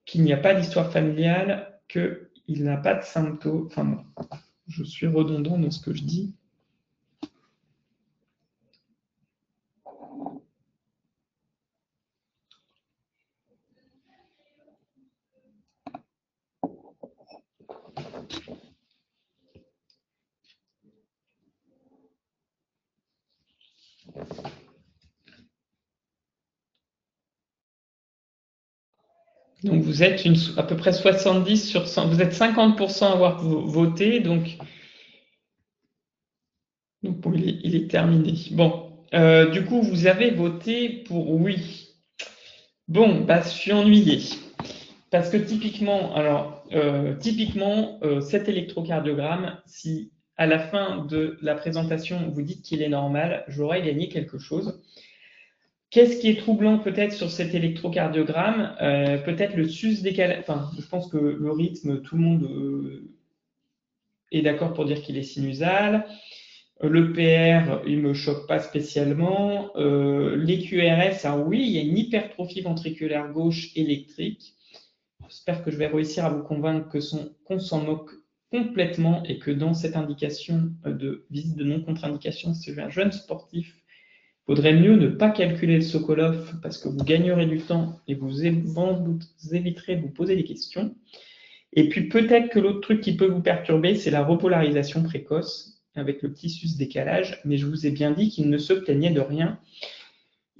Speaker 1: qu'il n'y a pas d'histoire familiale, qu'il n'a pas de symptômes. Enfin bon, je suis redondant dans ce que je dis. Donc, vous êtes à peu près 70 sur 100. Vous êtes 50% à avoir voté. Donc bon, il est terminé. Bon, du coup, vous avez voté pour oui. Bon, bah, je suis ennuyé. Parce que typiquement, cet électrocardiogramme, si à la fin de la présentation, vous dites qu'il est normal, j'aurais gagné quelque chose. Qu'est-ce qui est troublant peut-être sur cet électrocardiogramme? Peut-être le sus décalage. Enfin, je pense que le rythme, tout le monde est d'accord pour dire qu'il est sinusal. Le PR, il me choque pas spécialement. Les QRS, ah oui, il y a une hypertrophie ventriculaire gauche électrique. J'espère que je vais réussir à vous convaincre qu'on s'en moque complètement et que dans cette indication de visite de non-contre-indication, si je suis un jeune sportif, il faudrait mieux ne pas calculer le Sokolov parce que vous gagnerez du temps et vous éviterez de vous poser des questions. Et puis peut-être que l'autre truc qui peut vous perturber, c'est la repolarisation précoce avec le petit sus décalage, mais je vous ai bien dit qu'il ne se plaignait de rien.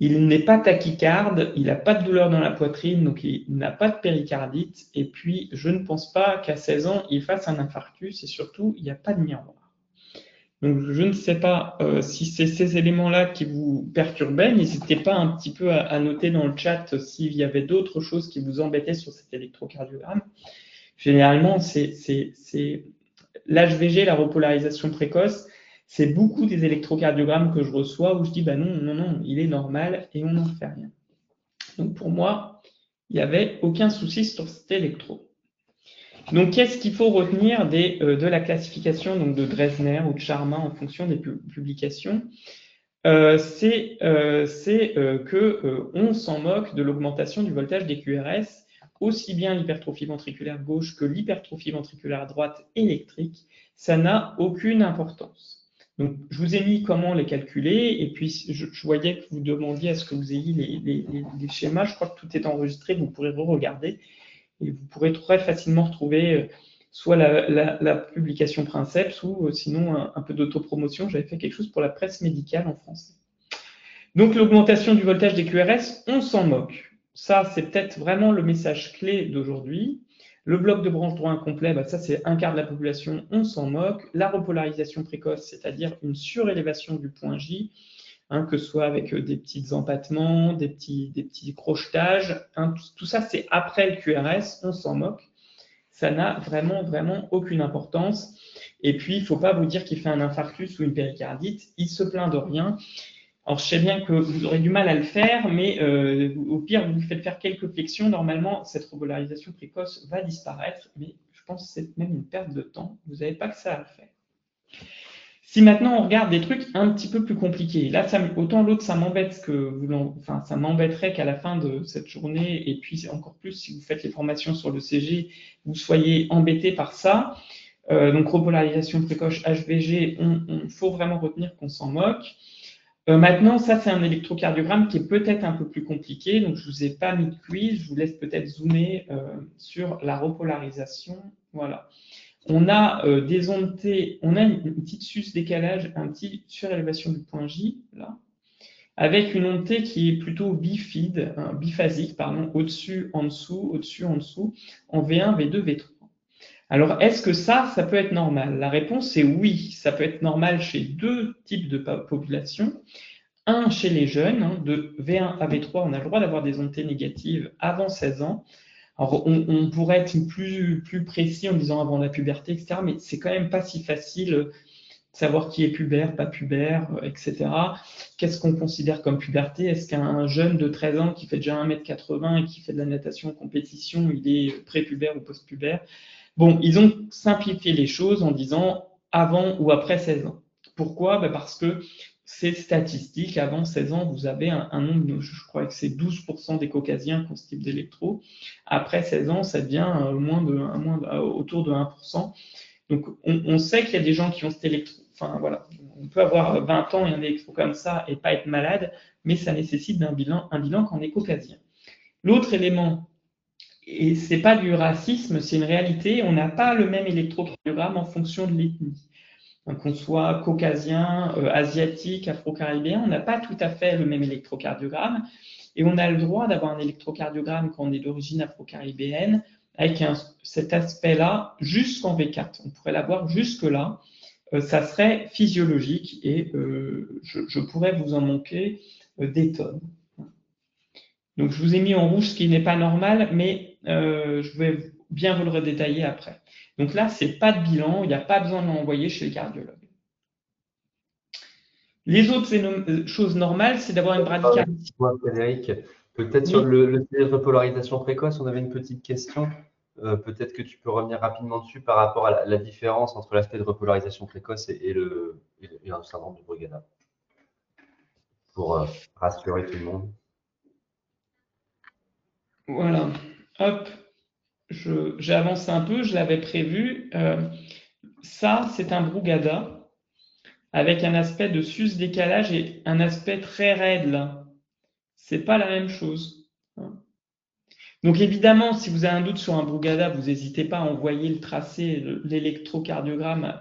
Speaker 1: Il n'est pas tachycarde, il n'a pas de douleur dans la poitrine, donc il n'a pas de péricardite. Et puis, je ne pense pas qu'à 16 ans, il fasse un infarctus et surtout, il n'y a pas de miroir. Donc, je ne sais pas si c'est ces éléments-là qui vous perturbaient. N'hésitez pas un petit peu à noter dans le chat s'il y avait d'autres choses qui vous embêtaient sur cet électrocardiogramme. Généralement, c'est l'HVG, la repolarisation précoce. C'est beaucoup des électrocardiogrammes que je reçois où je dis bah non, il est normal et on n'en fait rien. Donc pour moi, il n'y avait aucun souci sur cet électro. Donc qu'est-ce qu'il faut retenir de la classification donc, de Dresner ou de Sharma en fonction des publications? C'est qu'on s'en moque de l'augmentation du voltage des QRS, aussi bien l'hypertrophie ventriculaire gauche que l'hypertrophie ventriculaire droite électrique. Ça n'a aucune importance. Donc, je vous ai mis comment les calculer, et puis je voyais que vous demandiez à ce que vous ayez les schémas. Je crois que tout est enregistré, vous pourrez re-regarder, et vous pourrez très facilement retrouver soit la publication Princeps, ou sinon un peu d'autopromotion. J'avais fait quelque chose pour la presse médicale en français. Donc, l'augmentation du voltage des QRS, on s'en moque. Ça, c'est peut-être vraiment le message clé d'aujourd'hui. Le bloc de branche droit incomplet, bah ça c'est un quart de la population, on s'en moque. La repolarisation précoce, c'est-à-dire une surélévation du point J, que ce soit avec des petits empattements, des petits crocetages, tout ça c'est après le QRS, on s'en moque. Ça n'a vraiment aucune importance. Et puis, il ne faut pas vous dire qu'il fait un infarctus ou une péricardite, il se plaint de rien. Alors, je sais bien que vous aurez du mal à le faire, mais au pire, vous lui faites faire quelques flexions. Normalement, cette repolarisation précoce va disparaître, mais je pense que c'est même une perte de temps. Vous n'avez pas que ça à le faire. Si maintenant on regarde des trucs un petit peu plus compliqués, là, autant l'autre, ça m'embête ça m'embêterait qu'à la fin de cette journée, et puis encore plus si vous faites les formations sur le CG, vous soyez embêté par ça. Donc, repolarisation précoce, HVG, il faut vraiment retenir qu'on s'en moque. Maintenant, ça, c'est un électrocardiogramme qui est peut-être un peu plus compliqué. Donc, je ne vous ai pas mis de quiz. Je vous laisse peut-être zoomer sur la repolarisation. Voilà. On a des ondes T, on a une petite sus décalage, un petit surélévation du point J, là, avec une onde T qui est plutôt biphasique, au-dessus, en dessous, au-dessus, en dessous, en V1, V2, V3. Alors, est-ce que ça peut être normal? La réponse est oui, ça peut être normal chez deux types de populations. Un, chez les jeunes, de V1 à V3, on a le droit d'avoir des ondes T négatives avant 16 ans. Alors, on pourrait être plus précis en disant avant la puberté, etc., mais c'est quand même pas si facile de savoir qui est pubère, pas pubère, etc. Qu'est-ce qu'on considère comme puberté? Est-ce qu'un jeune de 13 ans qui fait déjà 1m80 et qui fait de la natation en compétition, il est prépubère ou postpubère? Bon, ils ont simplifié les choses en disant avant ou après 16 ans. Pourquoi? Parce que c'est statistique. Avant 16 ans, vous avez un nombre, je crois que c'est 12% des caucasiens qui ont ce type d'électro. Après 16 ans, ça devient autour de 1%. Donc, on sait qu'il y a des gens qui ont cet électro. Enfin, voilà. On peut avoir 20 ans et un électro comme ça et pas être malade, mais ça nécessite un bilan qu'en est caucasien. L'autre élément, et ce n'est pas du racisme, c'est une réalité, on n'a pas le même électrocardiogramme en fonction de l'ethnie. Qu'on soit caucasien, asiatique, afro-caribéen, on n'a pas tout à fait le même électrocardiogramme. Et on a le droit d'avoir un électrocardiogramme quand on est d'origine afro-caribéenne, avec cet aspect-là jusqu'en V4. On pourrait l'avoir jusque-là. Ça serait physiologique et je pourrais vous en manquer des tonnes. Donc, je vous ai mis en rouge ce qui n'est pas normal, mais je vais bien vous le redétailler après. Donc là, c'est pas de bilan, il n'y a pas besoin de l'envoyer chez le cardiologue. Les autres choses normales, c'est d'avoir une bradycardie.
Speaker 2: Frédéric, peut-être
Speaker 1: Oui.
Speaker 2: sur le de repolarisation précoce, on avait une petite question. Peut-être que tu peux revenir rapidement dessus par rapport à la différence entre l'aspect de repolarisation précoce et le syndrome de Brugada, pour rassurer tout le monde.
Speaker 1: Voilà. Hop, j'avance un peu, je l'avais prévu. Ça, c'est un Brugada avec un aspect de sus-décalage et un aspect très raide là. C'est pas la même chose. Donc évidemment, si vous avez un doute sur un Brugada, vous n'hésitez pas à envoyer le tracé, l'électrocardiogramme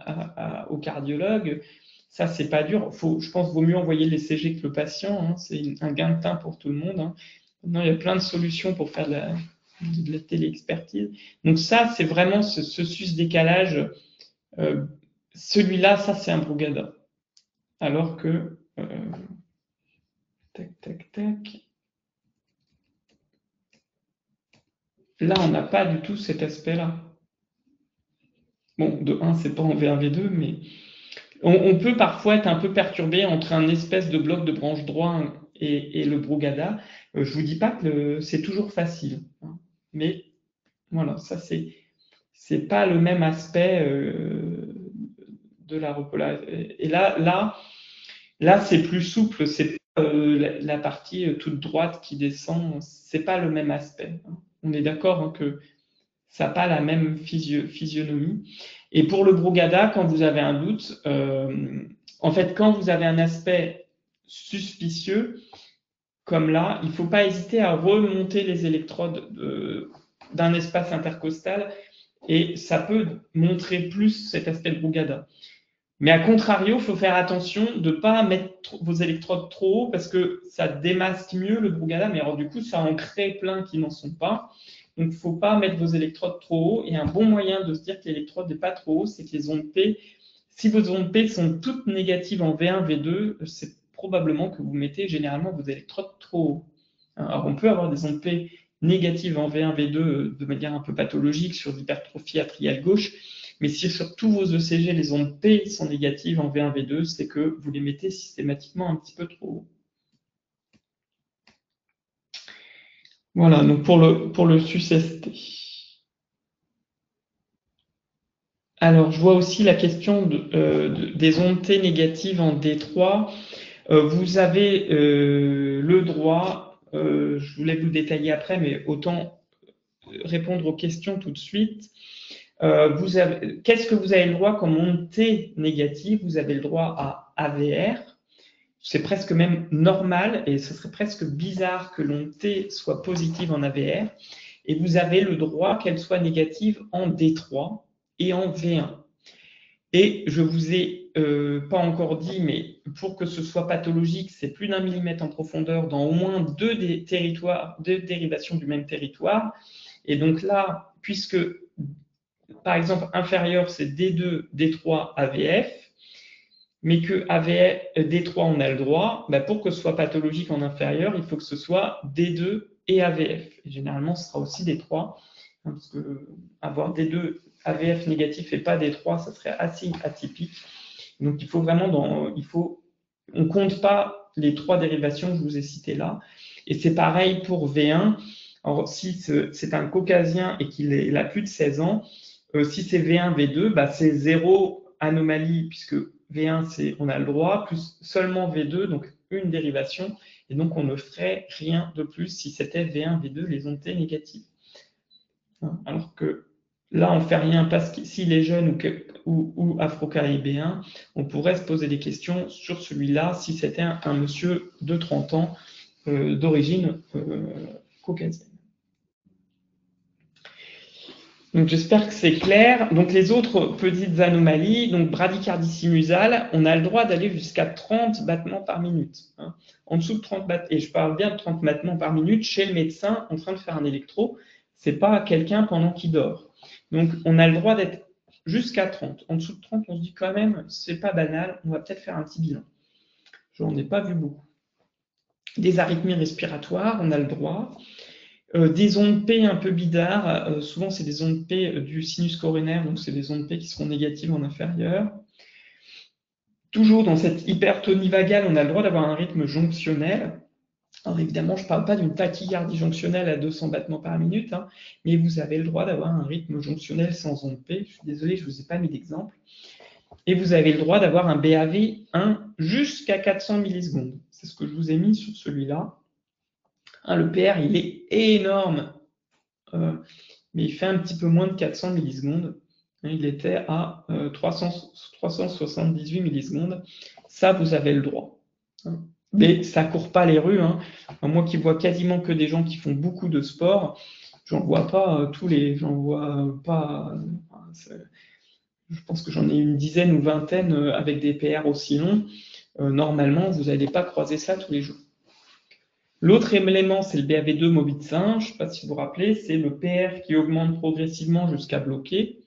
Speaker 1: au cardiologue. Ça, c'est pas dur. Je pense qu'il vaut mieux envoyer les CG que le patient. Hein. C'est un gain de temps pour tout le monde. Hein. Maintenant, il y a plein de solutions pour faire de la téléexpertise. Donc ça, c'est vraiment ce sus-décalage. Celui-là, ça, c'est un Brugada. Alors que... tac, tac, tac. Là, on n'a pas du tout cet aspect-là. Bon, de 1, c'est pas en V1, V2, mais on peut parfois être un peu perturbé entre un espèce de bloc de branche droit et le Brugada. Je vous dis pas que c'est toujours facile, hein, mais voilà, ça c'est pas le même aspect de la repolarisation. Et là c'est plus souple, c'est la partie toute droite qui descend, c'est pas le même aspect. Hein. On est d'accord hein, que ça n'a pas la même physionomie. Et pour le Brugada, quand vous avez un doute, en fait, quand vous avez un aspect suspicieux, comme là, il ne faut pas hésiter à remonter les électrodes d'un espace intercostal et ça peut montrer plus cet aspect de Brugada. Mais à contrario, il faut faire attention de ne pas mettre vos électrodes trop haut parce que ça démasque mieux le Brugada, mais alors du coup, ça en crée plein qui n'en sont pas. Donc, il ne faut pas mettre vos électrodes trop haut. Et un bon moyen de se dire que l'électrode n'est pas trop haut, c'est que les ondes P, si vos ondes P sont toutes négatives en V1, V2, c'est probablement que vous mettez généralement vos électrodes trop haut. Alors, on peut avoir des ondes P négatives en V1, V2 de manière un peu pathologique sur l'hypertrophie atriale gauche. Mais si sur tous vos ECG, les ondes P sont négatives en V1, V2, c'est que vous les mettez systématiquement un petit peu trop haut. Voilà, donc pour le SUS-ST. Alors, je vois aussi la question des ondes T négatives en D3. Vous avez le droit, je voulais vous le détailler après, mais autant répondre aux questions tout de suite. Qu'est-ce que vous avez le droit comme onde T négative? Vous avez le droit à AVR. C'est presque même normal et ce serait presque bizarre que l'onde T soit positive en AVR. Et vous avez le droit qu'elle soit négative en D3 et en V1. Et je vous ai pas encore dit, mais pour que ce soit pathologique, c'est plus d'1 millimètre en profondeur dans au moins deux dérivations du même territoire. Et donc là, puisque par exemple inférieur c'est D2, D3, AVF, mais que D3 on a le droit, bah pour que ce soit pathologique en inférieur, il faut que ce soit D2 et AVF. Et généralement, ce sera aussi D3, hein, parce que avoir D2, AVF négatif et pas D3, ça serait assez atypique. Donc il faut vraiment, on ne compte pas les 3 dérivations que je vous ai citées là. Et c'est pareil pour V1. Alors si c'est un caucasien et qu'il a plus de 16 ans, si c'est V1, V2, bah, c'est 0 anomalie, puisque V1, on a le droit, plus seulement V2, donc une dérivation, et donc on ne ferait rien de plus si c'était V1, V2, les ondes T négatives. Alors que là, on ne fait rien parce que s'il est jeune ou afro-caribéen, on pourrait se poser des questions sur celui-là si c'était un monsieur de 30 ans d'origine caucasienne. Donc j'espère que c'est clair. Donc les autres petites anomalies, donc bradycardie sinusale, on a le droit d'aller jusqu'à 30 battements par minute. Hein. En dessous de 30 battements, et je parle bien de 30 battements par minute chez le médecin en train de faire un électro, c'est pas quelqu'un pendant qu'il dort. Donc on a le droit d'être jusqu'à 30. En dessous de 30, on se dit quand même, c'est pas banal, on va peut-être faire un petit bilan. J'en ai pas vu beaucoup. Des arythmies respiratoires, on a le droit. Des ondes P un peu bizarres, souvent c'est des ondes P du sinus coronaire, donc c'est des ondes P qui seront négatives en inférieur. Toujours dans cette hypertonie vagale, on a le droit d'avoir un rythme jonctionnel. Alors évidemment, je ne parle pas d'une tachycardie jonctionnelle à 200 battements par minute, hein, mais vous avez le droit d'avoir un rythme jonctionnel sans ondes P. Je suis désolé, je ne vous ai pas mis d'exemple. Et vous avez le droit d'avoir un BAV1 jusqu'à 400 millisecondes. C'est ce que je vous ai mis sur celui-là. Le PR, il est énorme, mais il fait un petit peu moins de 400 millisecondes. Il était à 378 millisecondes. Ça, vous avez le droit. Mais ça ne court pas les rues. Hein. Moi qui vois quasiment que des gens qui font beaucoup de sport, j'en vois pas tous les. J'en vois pas. Je pense que j'en ai une dizaine ou vingtaine avec des PR aussi longs. Normalement, vous n'allez pas croiser ça tous les jours. L'autre élément, c'est le BAV2 Mobitsin. Je ne sais pas si vous vous rappelez, c'est le PR qui augmente progressivement jusqu'à bloquer.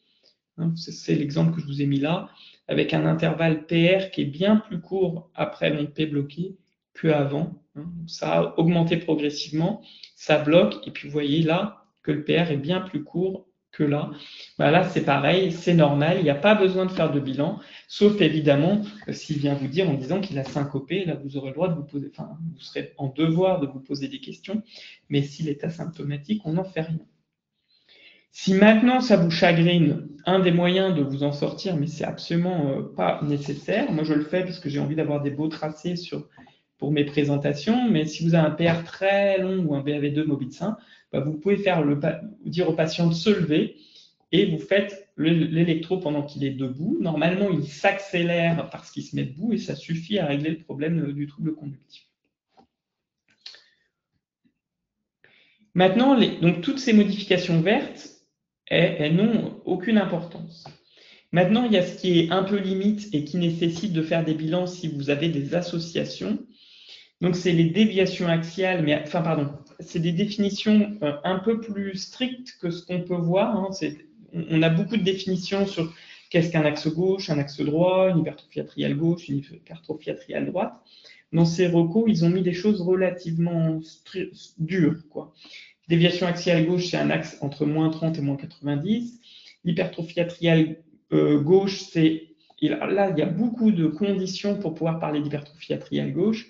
Speaker 1: C'est l'exemple que je vous ai mis là, avec un intervalle PR qui est bien plus court après mon P bloqué qu'avant. Ça a augmenté progressivement, ça bloque, et puis vous voyez là que le PR est bien plus court que là. Là, c'est pareil, c'est normal, il n'y a pas besoin de faire de bilan, sauf évidemment s'il vient vous dire en disant qu'il a syncopé, là vous aurez le droit de vous poser, enfin vous serez en devoir de vous poser des questions, mais s'il est asymptomatique, on n'en fait rien. Si maintenant ça vous chagrine, un des moyens de vous en sortir, mais c'est absolument pas nécessaire, moi je le fais parce que j'ai envie d'avoir des beaux tracés pour mes présentations, mais si vous avez un PR très long ou un BAV2 Mobitsin, vous pouvez dire au patient de se lever et vous faites l'électro pendant qu'il est debout. Normalement, il s'accélère parce qu'il se met debout et ça suffit à régler le problème du trouble conductif. Maintenant, donc toutes ces modifications vertes, elles n'ont aucune importance. Maintenant, il y a ce qui est un peu limite et qui nécessite de faire des bilans si vous avez des associations. Donc, c'est les déviations axiales, c'est des définitions un peu plus strictes que ce qu'on peut voir. Hein. On a beaucoup de définitions sur qu'est-ce qu'un axe gauche, un axe droit, une hypertrophie atriale gauche, une hypertrophie atriale droite. Dans ces recos, ils ont mis des choses relativement dures, quoi. Déviation axiale gauche, c'est un axe entre moins 30 et moins 90. L'hypertrophie atriale gauche, là, il y a beaucoup de conditions pour pouvoir parler d'hypertrophie atriale gauche.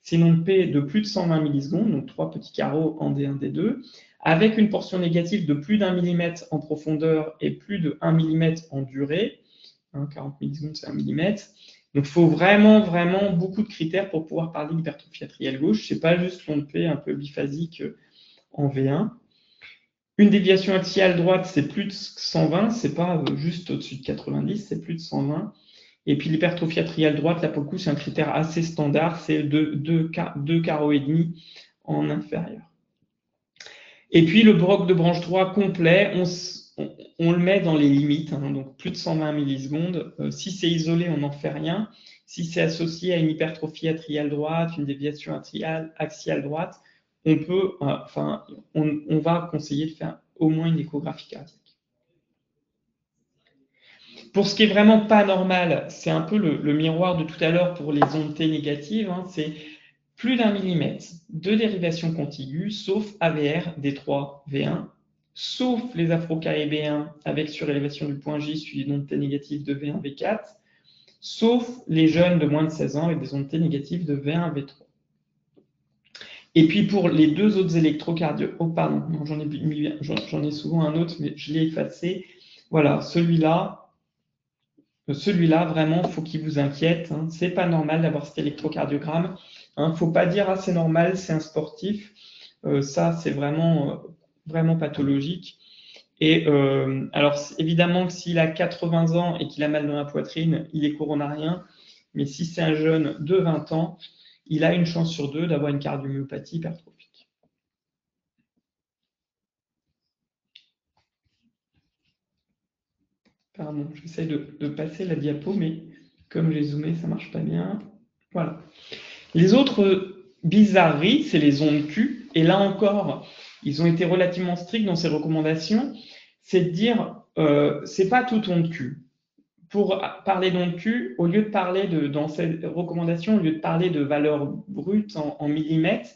Speaker 1: C'est une onde P de plus de 120 millisecondes, donc 3 petits carreaux en D1, D2, avec une portion négative de plus d'1 millimètre en profondeur et plus de 1 millimètre en durée. 40 millisecondes, c'est 1 millimètre. Donc, il faut vraiment, vraiment beaucoup de critères pour pouvoir parler d'hypertrophie atriale gauche. Ce n'est pas juste l'onde P un peu biphasique en V1. Une déviation axiale droite, c'est plus de 120, c'est pas juste au-dessus de 90, c'est plus de 120. Et puis l'hypertrophie atriale droite, là pour le coup, c'est un critère assez standard, c'est 2 carreaux et demi en inférieur. Et puis le bloc de branche droit complet, on le met dans les limites, hein, donc plus de 120 millisecondes. Si c'est isolé, on n'en fait rien. Si c'est associé à une hypertrophie atriale droite, une déviation axiale droite, on va conseiller de faire au moins une échographie cardiaque. Pour ce qui est vraiment pas normal, c'est un peu le miroir de tout à l'heure pour les ondes T négatives, hein, c'est plus d'1 millimètre de dérivation contiguë, sauf AVR D3 V1, sauf les afro-caribéens avec surélévation du point J suivi d'ondes T négatives de V1 V4, sauf les jeunes de moins de 16 ans avec des ondes T négatives de V1 V3. Et puis pour les deux autres électrocardiogrames, j'en ai souvent un autre, mais je l'ai effacé. Voilà, celui-là, vraiment, il faut qu'il vous inquiète. Hein. C'est pas normal d'avoir cet électrocardiogramme. Hein. Faut pas dire c'est normal, c'est un sportif. Ça, c'est vraiment, vraiment pathologique. Et alors, évidemment, s'il a 80 ans et qu'il a mal dans la poitrine, il est coronarien. Mais si c'est un jeune de 20 ans, il a une chance sur 2 d'avoir une cardiomyopathie hypertrophique. Pardon, j'essaie de passer la diapo, mais comme j'ai zoomé, ça marche pas bien. Voilà. Les autres bizarreries, c'est les ondes Q. Et là encore, ils ont été relativement stricts dans ces recommandations. C'est de dire, c'est pas toute onde Q. Pour parler d'onde Q, au lieu de parler dans ces recommandations, au lieu de parler de valeurs brutes en millimètres,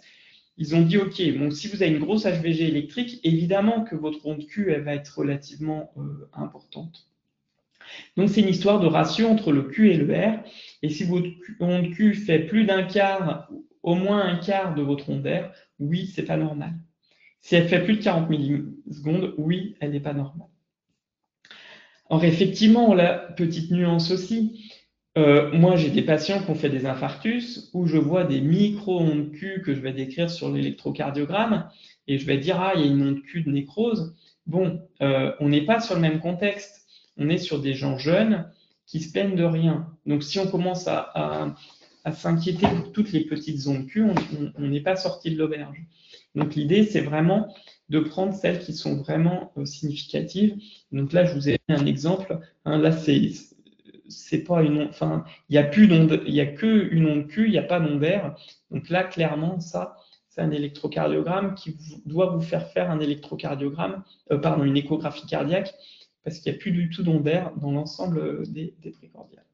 Speaker 1: ils ont dit, OK, bon, si vous avez une grosse HVG électrique, évidemment que votre onde Q, elle va être relativement importante. Donc, c'est une histoire de ratio entre le Q et le R. Et si votre onde Q fait plus d'un quart, au moins un quart de votre onde R, oui, c'est pas normal. Si elle fait plus de 40 millisecondes, oui, elle n'est pas normale. Alors, effectivement, la petite nuance aussi. Moi, j'ai des patients qui ont fait des infarctus où je vois des micro-ondes Q que je vais décrire sur l'électrocardiogramme et je vais dire, ah, il y a une onde Q de nécrose. Bon, on n'est pas sur le même contexte. On est sur des gens jeunes qui se plaignent de rien. Donc, si on commence à s'inquiéter de toutes les petites ondes Q, on n'est pas sorti de l'auberge. Donc, l'idée, c'est vraiment de prendre celles qui sont vraiment significatives. Donc là, je vous ai donné un exemple. Là, c'est pas une onde, enfin, il n'y a plus d'onde, il n'y a qu'une onde Q, il n'y a pas d'onde R. Donc là, clairement, ça, c'est un électrocardiogramme qui doit vous faire faire un électrocardiogramme, une échographie cardiaque, parce qu'il n'y a plus du tout d'onde R dans l'ensemble des précordiales.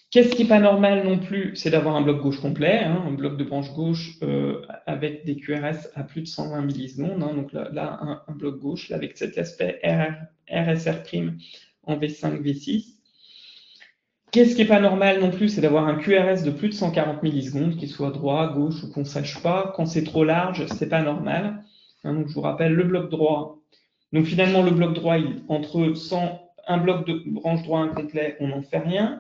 Speaker 1: Qu'est-ce qui n'est pas normal non plus, c'est d'avoir un bloc gauche complet, un bloc de branche gauche avec des QRS à plus de 120 millisecondes. Donc là un bloc gauche là, avec cet aspect RSR' en V5, V6. Qu'est-ce qui n'est pas normal non plus, c'est d'avoir un QRS de plus de 140 millisecondes, qu'il soit droit, gauche ou qu'on ne sache pas. Quand c'est trop large, c'est pas normal. Donc je vous rappelle le bloc droit. Donc finalement, le bloc droit, entre un bloc de branche droit incomplet, on n'en fait rien.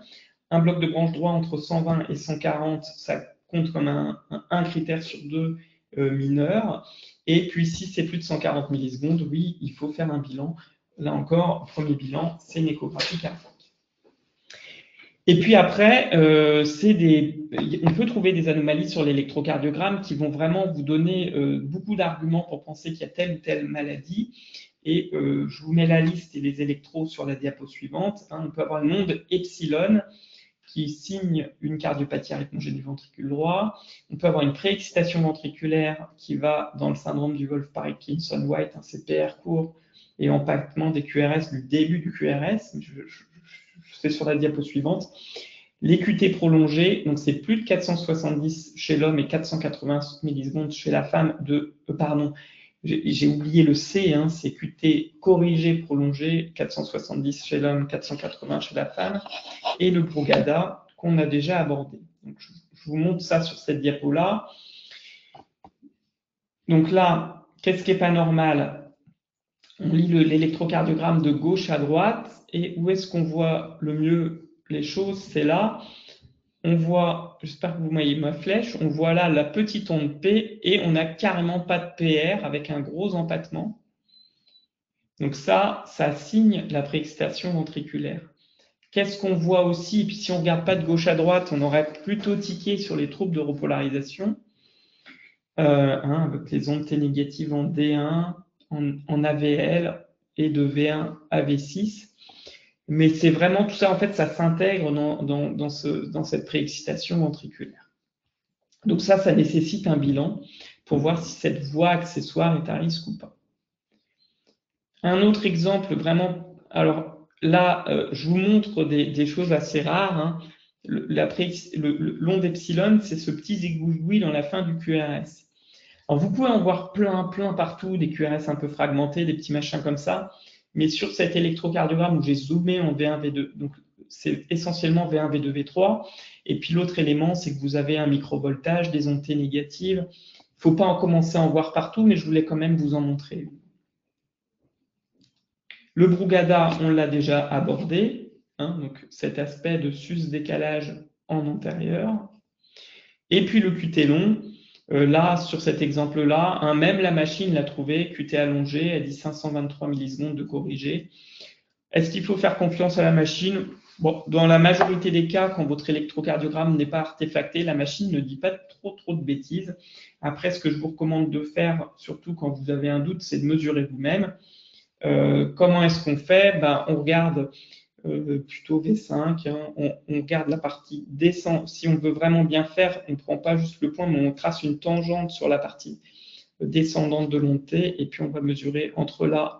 Speaker 1: Un bloc de branche droit entre 120 et 140, ça compte comme un critère sur deux mineur. Et puis, si c'est plus de 140 millisecondes, oui, il faut faire un bilan. Là encore, premier bilan, c'est une échographie cardiaque. Et puis après, on peut trouver des anomalies sur l'électrocardiogramme qui vont vraiment vous donner beaucoup d'arguments pour penser qu'il y a telle ou telle maladie. Et je vous mets la liste et les électros sur la diapo suivante. On peut avoir une onde epsilon qui signe une cardiopathie arythmogène du ventricule droit. On peut avoir une préexcitation ventriculaire qui va dans le syndrome du Wolff-Parkinson-White, un CPR court et empactement des QRS du début du QRS. C'est sur la diapo suivante. Les QT prolongées, donc c'est plus de 470 chez l'homme et 480 millisecondes chez la femme j'ai oublié le C, c'est QT corrigé prolongé, 470 chez l'homme, 480 chez la femme, et le Brugada qu'on a déjà abordé. Donc, je vous montre ça sur cette diapo-là. Donc là, qu'est-ce qui n'est pas normal? On lit l'électrocardiogramme de gauche à droite, et où est-ce qu'on voit le mieux les choses? C'est là. On voit, j'espère que vous voyez ma flèche, on voit là la petite onde P et on n'a carrément pas de PR avec un gros empattement. Donc ça signe la préexcitation ventriculaire. Qu'est-ce qu'on voit aussi? Et puis si on ne regarde pas de gauche à droite, on aurait plutôt tiqué sur les troubles de repolarisation, avec les ondes T négatives en D1, en AVL et de V1 à V6. Mais c'est vraiment tout ça, en fait, ça s'intègre dans cette préexcitation ventriculaire. Donc ça nécessite un bilan pour voir si cette voie accessoire est à risque ou pas. Un autre exemple, vraiment, alors là, je vous montre des choses assez rares. L'onde epsilon, c'est ce petit zigouigoui dans la fin du QRS. Alors vous pouvez en voir plein partout, des QRS un peu fragmentés, des petits machins comme ça. Mais sur cet électrocardiogramme où j'ai zoomé en V1, V2, donc c'est essentiellement V1, V2, V3. Et puis l'autre élément, c'est que vous avez un microvoltage, des ondes T négatives. Il ne faut pas en commencer à en voir partout, mais je voulais quand même vous en montrer. Le Brugada, on l'a déjà abordé, donc cet aspect de sus-décalage en antérieur. Et puis le QT long, là, sur cet exemple-là, même la machine l'a trouvé, QT allongé, elle dit 523 millisecondes de corrigé. Est-ce qu'il faut faire confiance à la machine? Bon, dans la majorité des cas, quand votre électrocardiogramme n'est pas artefacté, la machine ne dit pas trop de bêtises. Après, ce que je vous recommande de faire, surtout quand vous avez un doute, c'est de mesurer vous-même. Comment est-ce qu'on fait? Ben, on regarde plutôt V5, hein, on regarde la partie descend. Si on veut vraiment bien faire, on ne prend pas juste le point, mais on trace une tangente sur la partie descendante de long T, et puis on va mesurer entre là,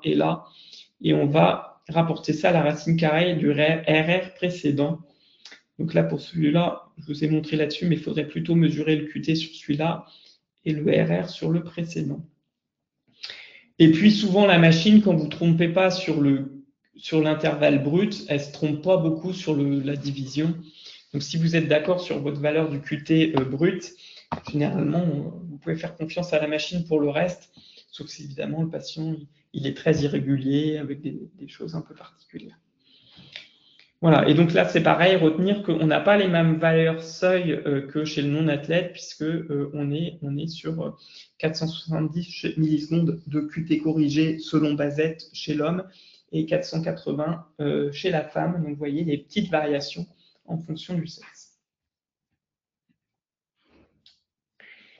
Speaker 1: et on va rapporter ça à la racine carrée du RR précédent. Donc là, pour celui-là, je vous ai montré là-dessus, mais il faudrait plutôt mesurer le QT sur celui-là et le RR sur le précédent. Et puis souvent, la machine, quand vous ne trompez pas sur l'intervalle brut, elle ne se trompe pas beaucoup sur la division. Donc si vous êtes d'accord sur votre valeur du QT brut, généralement, vous pouvez faire confiance à la machine pour le reste, sauf si évidemment le patient il est très irrégulier avec des choses un peu particulières. Voilà, et donc là c'est pareil, retenir qu'on n'a pas les mêmes valeurs seuil que chez le non-athlète, puisque on est sur 470 millisecondes de QT corrigé selon Bazette chez l'homme et 480 chez la femme. Donc vous voyez les petites variations en fonction du sexe.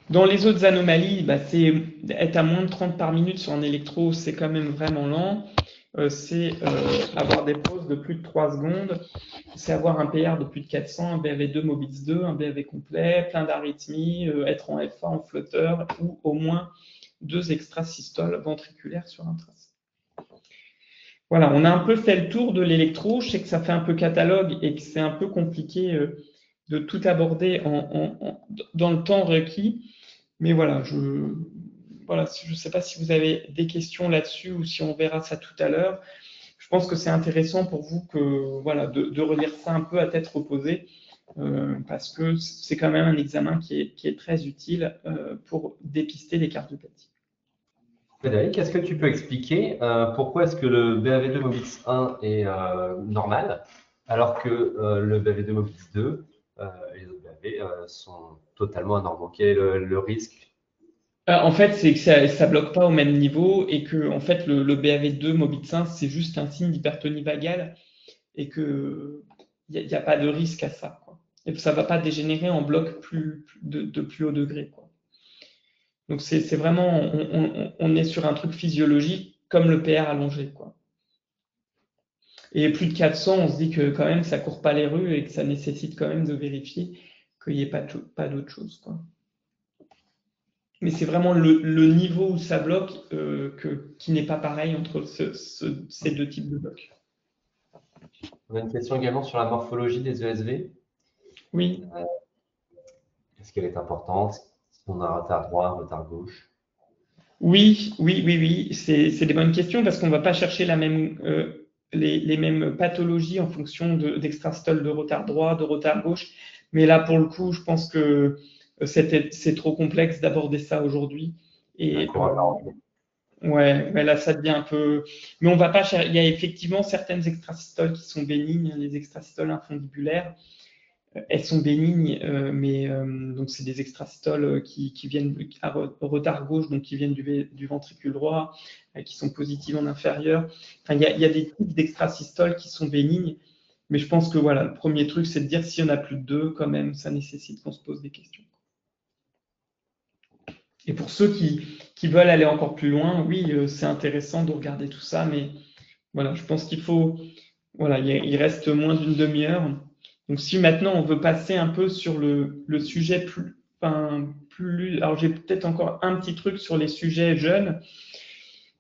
Speaker 1: Dans les autres anomalies, c'est être à moins de 30 par minute sur un électro, c'est quand même vraiment lent. C'est avoir des pauses de plus de 3 secondes, c'est avoir un PR de plus de 400, un BAV2 Mobitz 2, un BAV complet, plein d'arythmies, être en FA, en flotteur, ou au moins 2 extrasystoles ventriculaires sur un tracé. Voilà, on a un peu fait le tour de l'électro. Je sais que ça fait un peu catalogue et que c'est un peu compliqué de tout aborder dans le temps requis. Mais voilà, je ne sais pas si vous avez des questions là-dessus ou si on verra ça tout à l'heure. Je pense que c'est intéressant pour vous de relire ça un peu à tête reposée, parce que c'est quand même un examen qui est très utile pour dépister les cardiopathie.
Speaker 2: Frédéric, est-ce que tu peux expliquer pourquoi est-ce que le BAV2 Mobitz 1 est normal, alors que le BAV2 Mobitz 2 et les autres BAV sont totalement anormaux? Quel est le risque?
Speaker 1: En fait, c'est que ça bloque pas au même niveau et que en fait le BAV2 Mobitz 1 c'est juste un signe d'hypertonie vagale et que il n'y a pas de risque à ça, quoi. Et ça va pas dégénérer en bloc de plus haut degré, quoi. Donc c'est vraiment on est sur un truc physiologique comme le PR allongé, quoi. Et plus de 400, on se dit que quand même ça court pas les rues et que ça nécessite quand même de vérifier qu'il n'y ait pas d'autre chose, quoi. Mais c'est vraiment le niveau où ça bloque qui n'est pas pareil entre ces deux types de blocs.
Speaker 2: On a une question également sur la morphologie des ESV.
Speaker 1: Oui.
Speaker 2: Est-ce qu'elle est importante? Si on a un retard droit, un retard gauche?
Speaker 1: Oui. C'est des bonnes questions parce qu'on ne va pas chercher les mêmes pathologies en fonction d'extrastole de retard droit, de retard gauche. Mais là, pour le coup, je pense que c'est trop complexe d'aborder ça aujourd'hui. Et ouais, là, ça devient un peu. Mais on va pas chercher. Il y a effectivement certaines extrasystoles qui sont bénignes, les extrasystoles infundibulaires. Elles sont bénignes, mais donc c'est des extrasystoles qui viennent à retard gauche, donc qui viennent du ventricule droit, qui sont positives en inférieur. Enfin, il y a des types d'extrasystoles qui sont bénignes, mais je pense que voilà, le premier truc, c'est de dire s'il y en a plus de 2, quand même, ça nécessite qu'on se pose des questions. Et pour ceux qui veulent aller encore plus loin, oui, c'est intéressant de regarder tout ça, mais voilà, je pense qu'il faut, voilà, il reste moins d'une demi-heure. Donc si maintenant on veut passer un peu sur le sujet plus, alors j'ai peut-être encore un petit truc sur les sujets jeunes.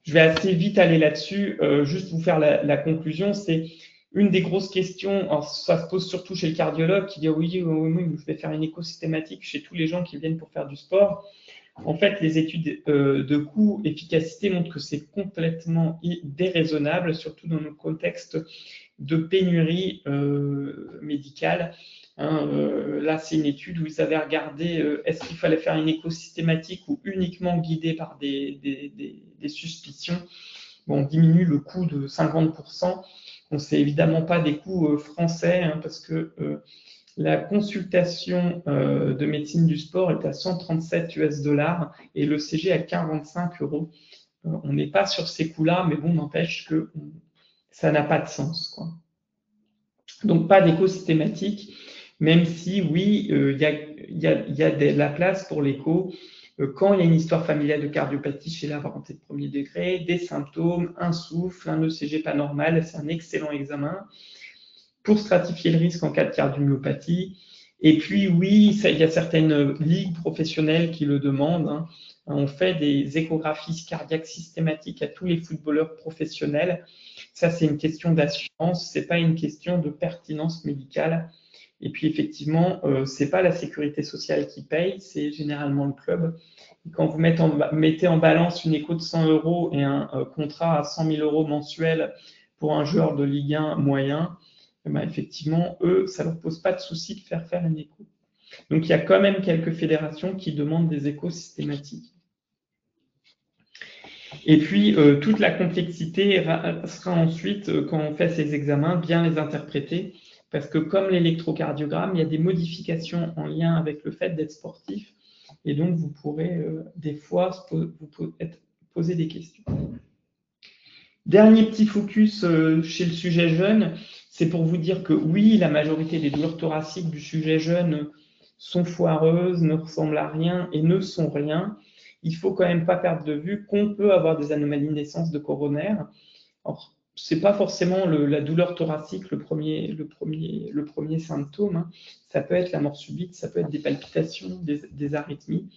Speaker 1: Je vais assez vite aller là-dessus, juste vous faire la conclusion. C'est une des grosses questions, alors ça se pose surtout chez le cardiologue qui dit oui, je vais faire une écho systématique chez tous les gens qui viennent pour faire du sport. En fait, les études de coût-efficacité montrent que c'est complètement déraisonnable, surtout dans nos contextes de pénurie médicale. Là, c'est une étude où ils avaient regardé est-ce qu'il fallait faire une écho systématique ou uniquement guidée par des suspicions. Bon, on diminue le coût de 50%. Bon, c'est évidemment pas des coûts français, parce que la consultation de médecine du sport est à 137 $, et le CG à 45 €. On n'est pas sur ces coûts-là, mais bon, n'empêche que ça n'a pas de sens, quoi. Donc, pas d'écho systématique, même si, oui, il y a de la place pour l'écho. quand il y a une histoire familiale de cardiopathie chez la parenté de premier degré, des symptômes, un souffle, un ECG pas normal, c'est un excellent examen pour stratifier le risque en cas de cardiomyopathie. Et puis oui, il y a certaines ligues professionnelles qui le demandent, hein. On fait des échographies cardiaques systématiques à tous les footballeurs professionnels. Ça, c'est une question d'assurance, c'est pas une question de pertinence médicale. Et puis effectivement, c'est pas la sécurité sociale qui paye, c'est généralement le club. Et quand vous mettez en balance une écho de 100 € et un contrat à 100 000 € mensuels pour un joueur de Ligue 1 moyen, ben effectivement, eux, ça leur pose pas de souci de faire une écho. Donc il y a quand même quelques fédérations qui demandent des échos systématiques. Et puis, toute la complexité sera ensuite, quand on fait ces examens, bien les interpréter, parce que comme l'électrocardiogramme, il y a des modifications en lien avec le fait d'être sportif, et donc vous pourrez des fois poser des questions. Dernier petit focus chez le sujet jeune, c'est pour vous dire que oui, la majorité des douleurs thoraciques du sujet jeune sont foireuses, ne ressemblent à rien et ne sont rien. Il faut quand même pas perdre de vue qu'on peut avoir des anomalies de naissance de coronaire. Alors, c'est pas forcément la douleur thoracique le premier symptôme, hein. Ça peut être la mort subite, ça peut être des palpitations, des arythmies.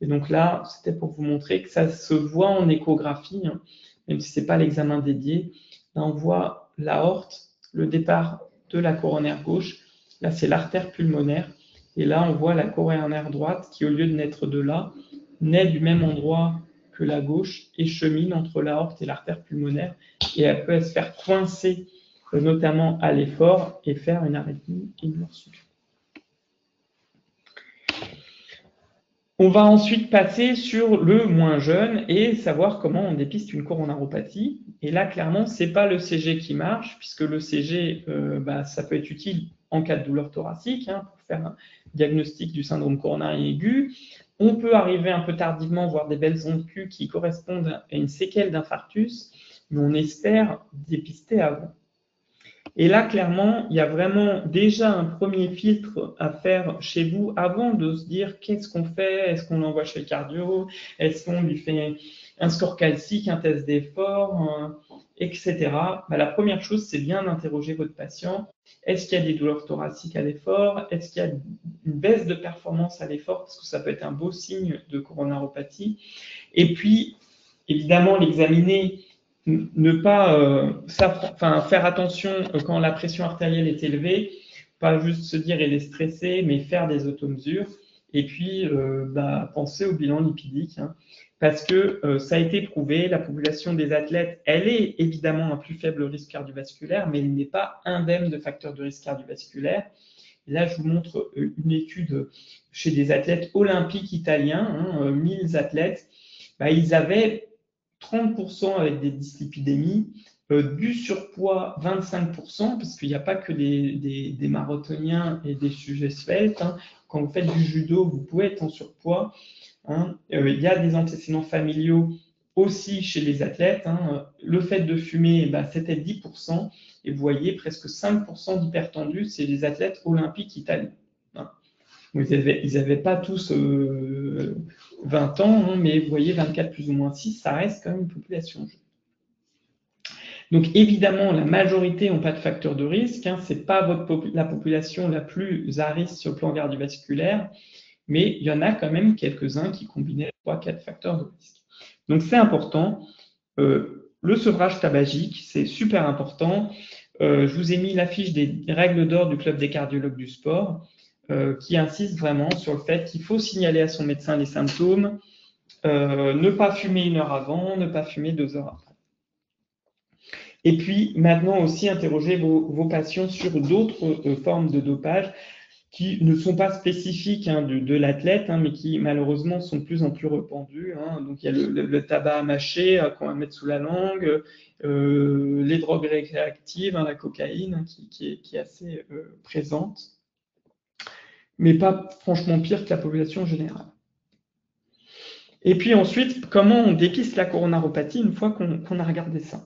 Speaker 1: Et donc là, c'était pour vous montrer que ça se voit en échographie, hein, même si c'est pas l'examen dédié. Là, on voit l'aorte, le départ de la coronaire gauche. Là, c'est l'artère pulmonaire. Et là, on voit la coronaire droite qui, au lieu de naître de là, naît du même endroit que la gauche et chemine entre l'aorte et l'artère pulmonaire. Et elle peut se faire coincer, notamment à l'effort, et faire une arythmie et une mort subite. On va ensuite passer sur le moins jeune et savoir comment on dépiste une coronaropathie. Et là, clairement, c'est pas le CG qui marche, puisque le CG, ça peut être utile en cas de douleur thoracique, hein, pour faire un diagnostic du syndrome coronarien aigu. On peut arriver un peu tardivement, voir des belles ondes Q qui correspondent à une séquelle d'infarctus, mais on espère dépister avant. Et là, clairement, il y a vraiment déjà un premier filtre à faire chez vous avant de se dire qu'est-ce qu'on fait, est-ce qu'on l'envoie chez le cardio, est-ce qu'on lui fait un score calcique, un test d'effort, etc. La première chose, c'est bien d'interroger votre patient. Est-ce qu'il y a des douleurs thoraciques à l'effort? Est-ce qu'il y a une baisse de performance à l'effort? Parce que ça peut être un beau signe de coronaropathie. Et puis, évidemment, l'examiner. Ne pas faire attention quand la pression artérielle est élevée, pas juste se dire elle est stressée, mais faire des automesures. Et puis, penser au bilan lipidique, hein, parce que ça a été prouvé, la population des athlètes, elle est évidemment un plus faible risque cardiovasculaire, mais elle n'est pas indemne de facteurs de risque cardiovasculaire. Et là, je vous montre une étude chez des athlètes olympiques italiens, 1000 athlètes. Ils avaient 30% avec des dyslipidémies, du surpoids 25%, parce qu'il n'y a pas que des marathoniens et des sujets sveltes, hein. Quand vous faites du judo, vous pouvez être en surpoids, hein. Il y a des antécédents familiaux aussi chez les athlètes, hein. Le fait de fumer, c'était 10%, et vous voyez presque 5% d'hypertendus chez les athlètes olympiques italiens, hein. Ils n'avaient pas tous 20 ans, hein, mais vous voyez, 24 plus ou moins 6, ça reste quand même une population jeune. Donc évidemment, la majorité n'ont pas de facteur de risque, hein, ce n'est pas la population la plus à risque sur le plan cardiovasculaire, mais il y en a quand même quelques-uns qui combinaient 3-4 facteurs de risque. Donc c'est important. Le sevrage tabagique, c'est super important. Je vous ai mis l'affiche des règles d'or du Club des cardiologues du sport, qui insiste vraiment sur le fait qu'il faut signaler à son médecin les symptômes, ne pas fumer 1 heure avant, ne pas fumer 2 heures après. Et puis maintenant aussi interroger vos patients sur d'autres formes de dopage qui ne sont pas spécifiques, hein, de l'athlète, hein, mais qui malheureusement sont de plus en plus répandues, hein. Donc il y a le tabac à mâcher qu'on va mettre sous la langue, les drogues réactives, hein, la cocaïne, hein, qui est assez présente, mais pas franchement pire que la population générale. Et puis ensuite, comment on dépiste la coronaropathie une fois qu'on a regardé ça?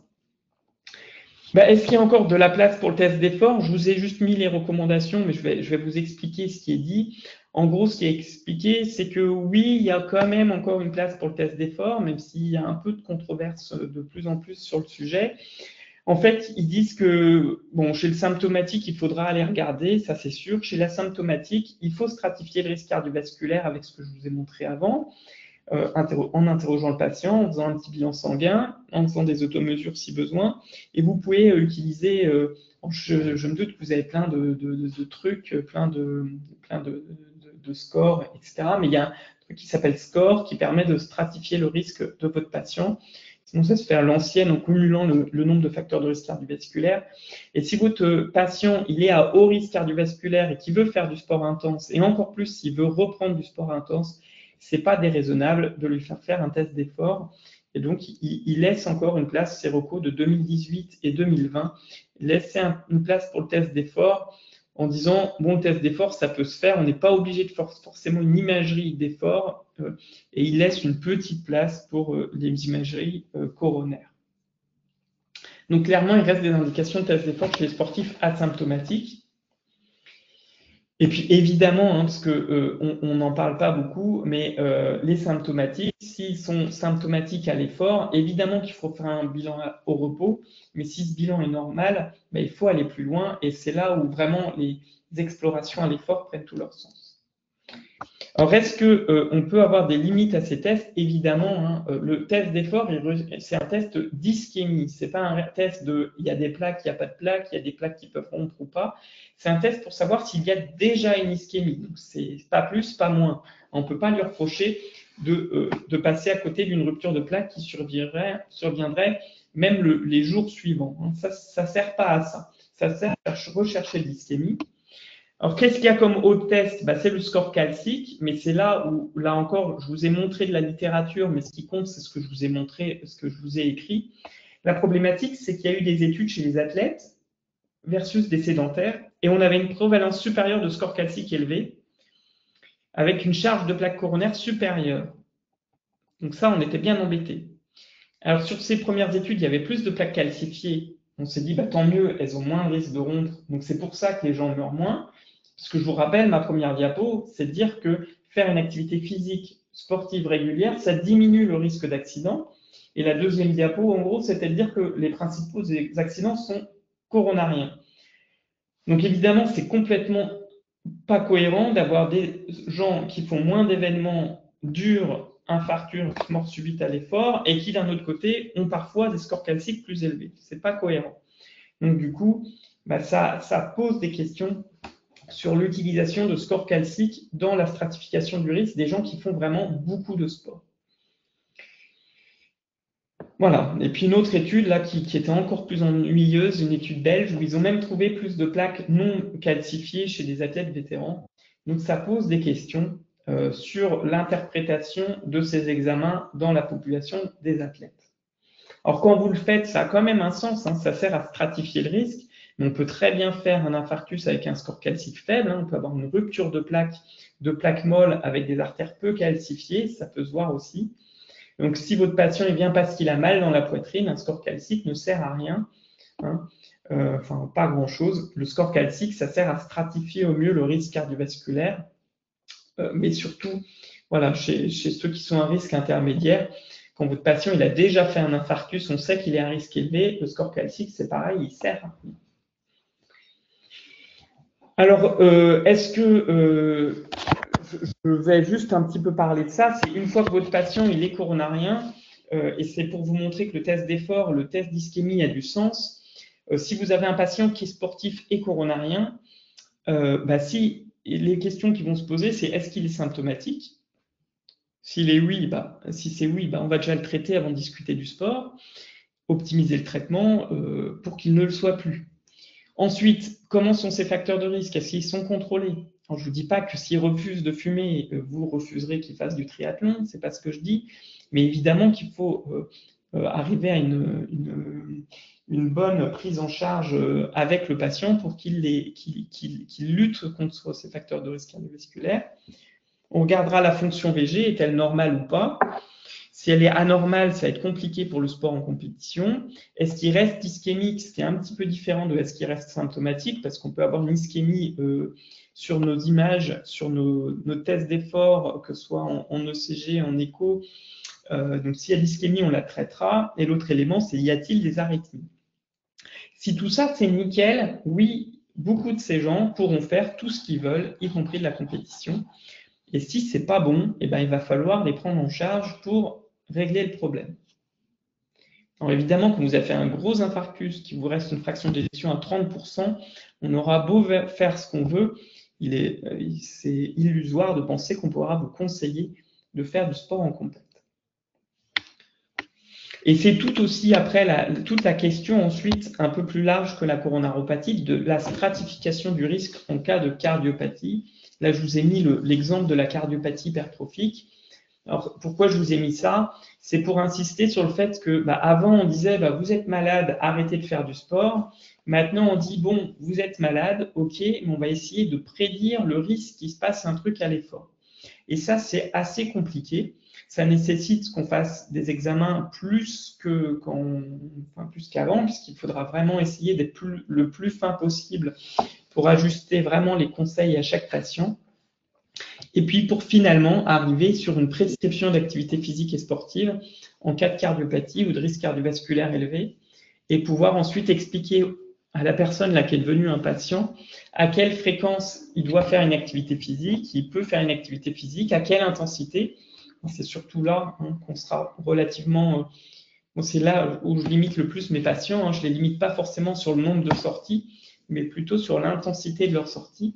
Speaker 1: Est-ce qu'il y a encore de la place pour le test d'effort? Je vous ai juste mis les recommandations, mais je vais vous expliquer ce qui est dit. En gros, ce qui est expliqué, c'est que oui, il y a quand même encore une place pour le test d'effort, même s'il y a un peu de controverse de plus en plus sur le sujet. En fait, ils disent que bon, chez le symptomatique, il faudra aller regarder, ça c'est sûr. Chez l'asymptomatique, il faut stratifier le risque cardiovasculaire avec ce que je vous ai montré avant. En interrogeant le patient, en faisant un petit bilan sanguin, en faisant des automesures si besoin. Et vous pouvez utiliser, je me doute que vous avez plein de trucs, plein de scores, etc. Mais il y a un truc qui s'appelle SCORE qui permet de stratifier le risque de votre patient. Sinon, ça se fait à l'ancienne en cumulant le nombre de facteurs de risque cardiovasculaire. Et si votre patient il est à haut risque cardiovasculaire et qu'il veut faire du sport intense, et encore plus s'il veut reprendre du sport intense, c'est pas déraisonnable de lui faire un test d'effort. Et donc, il laisse encore une place, ces recos de 2018 et 2020, laisser une place pour le test d'effort en disant, bon, le test d'effort, ça peut se faire, on n'est pas obligé de faire forcément une imagerie d'effort, et il laisse une petite place pour les imageries coronaires. Donc, clairement, il reste des indications de test d'effort chez les sportifs asymptomatiques. Et puis évidemment, parce que on n'en parle pas beaucoup, mais les symptomatiques, s'ils sont symptomatiques à l'effort, évidemment qu'il faut faire un bilan au repos, mais si ce bilan est normal, il faut aller plus loin, et c'est là où vraiment les explorations à l'effort prennent tout leur sens. Alors, est-ce qu'on peut avoir des limites à ces tests? Évidemment, le test d'effort, c'est un test d'ischémie. Ce n'est pas un test de il y a des plaques, il n'y a pas de plaques, il y a des plaques qui peuvent rompre ou pas. C'est un test pour savoir s'il y a déjà une ischémie. Donc, c'est pas plus, pas moins. On ne peut pas lui reprocher de passer à côté d'une rupture de plaque qui surviendrait même les jours suivants. Ça ne sert pas à ça. Ça sert à rechercher l'ischémie. Alors, qu'est-ce qu'il y a comme autre test? C'est le score calcique, mais c'est là où, là encore, je vous ai montré de la littérature, mais ce qui compte, c'est ce que je vous ai montré, ce que je vous ai écrit. La problématique, c'est qu'il y a eu des études chez les athlètes versus des sédentaires, et on avait une prévalence supérieure de score calcique élevé, avec une charge de plaque coronaire supérieure. Donc ça, on était bien embêtés. Alors, sur ces premières études, il y avait plus de plaques calcifiées. On s'est dit, tant mieux, elles ont moins de risque de rompre. Donc, c'est pour ça que les gens meurent moins. Parce que je vous rappelle, ma première diapo, c'est de dire que faire une activité physique sportive régulière, ça diminue le risque d'accident. Et la deuxième diapo, en gros, c'était de dire que les principaux accidents sont coronariens. Donc, évidemment, c'est complètement pas cohérent d'avoir des gens qui font moins d'événements durs, infarctus, mort subite à l'effort, et qui, d'un autre côté, ont parfois des scores calciques plus élevés. C'est pas cohérent. Donc, du coup, ça pose des questions sur l'utilisation de scores calciques dans la stratification du risque des gens qui font vraiment beaucoup de sport. Voilà. Et puis une autre étude là qui était encore plus ennuyeuse, une étude belge où ils ont même trouvé plus de plaques non calcifiées chez des athlètes vétérans. Donc ça pose des questions sur l'interprétation de ces examens dans la population des athlètes. Alors quand vous le faites, ça a quand même un sens, ça sert à stratifier le risque, mais on peut très bien faire un infarctus avec un score calcique faible, on peut avoir une rupture de plaque molle avec des artères peu calcifiées, ça peut se voir aussi. Donc si votre patient vient parce qu'il a mal dans la poitrine, un score calcique ne sert à rien, pas grand-chose. Le score calcique, ça sert à stratifier au mieux le risque cardiovasculaire, mais surtout, voilà, chez ceux qui sont à risque intermédiaire, quand votre patient il a déjà fait un infarctus, on sait qu'il est à un risque élevé, le score calcique, c'est pareil, il sert. Alors, est-ce que je vais juste un petit peu parler de ça, c'est une fois que votre patient il est coronarien, et c'est pour vous montrer que le test d'effort, le test d'ischémie a du sens. Si vous avez un patient qui est sportif et coronarien, si les questions qui vont se poser, c'est est-ce qu'il est symptomatique? S'il est oui, si c'est oui, on va déjà le traiter avant de discuter du sport, optimiser le traitement pour qu'il ne le soit plus. Ensuite, comment sont ces facteurs de risque? Est-ce qu'ils sont contrôlés? Alors, je ne vous dis pas que s'il refuse de fumer, vous refuserez qu'il fasse du triathlon, ce n'est pas ce que je dis, mais évidemment qu'il faut arriver à une bonne prise en charge avec le patient pour qu'il lutte contre ces facteurs de risque cardiovasculaire. On regardera la fonction VG, est-elle normale ou pas? Si elle est anormale, ça va être compliqué pour le sport en compétition. Est-ce qu'il reste ischémique? C'est un petit peu différent de est-ce qu'il reste symptomatique, parce qu'on peut avoir une ischémie sur nos images, sur nos tests d'effort, que ce soit en ECG, en écho. Donc, s'il y a l'ischémie, on la traitera. Et l'autre élément, c'est y a-t-il des arythmies? Si tout ça, c'est nickel, oui, beaucoup de ces gens pourront faire tout ce qu'ils veulent, y compris de la compétition. Et si c'est pas bon, eh ben, il va falloir les prendre en charge pour régler le problème. Alors évidemment, quand vous avez fait un gros infarctus, qu'il vous reste une fraction d'éjection à 30%, on aura beau faire ce qu'on veut, c'est illusoire de penser qu'on pourra vous conseiller de faire du sport en contact. Et c'est tout aussi après toute la question ensuite un peu plus large que la coronaropathie de la stratification du risque en cas de cardiopathie. Là, je vous ai mis l'exemple de la cardiopathie hypertrophique. Alors, pourquoi je vous ai mis ça? C'est pour insister sur le fait que avant, on disait vous êtes malade, arrêtez de faire du sport. Maintenant, on dit bon, vous êtes malade, ok, mais on va essayer de prédire le risque qu'il se passe un truc à l'effort. Et ça, c'est assez compliqué. Ça nécessite qu'on fasse des examens plus qu'avant, puisqu'il faudra vraiment essayer d'être le plus fin possible pour ajuster vraiment les conseils à chaque patient. Et puis pour finalement arriver sur une prescription d'activité physique et sportive en cas de cardiopathie ou de risque cardiovasculaire élevé, et pouvoir ensuite expliquer à la personne là qui est devenue un patient à quelle fréquence il doit faire une activité physique, il peut faire une activité physique, à quelle intensité. C'est surtout là qu'on sera relativement... c'est là où je limite le plus mes patients. Je ne les limite pas forcément sur le nombre de sorties, mais plutôt sur l'intensité de leur sortie.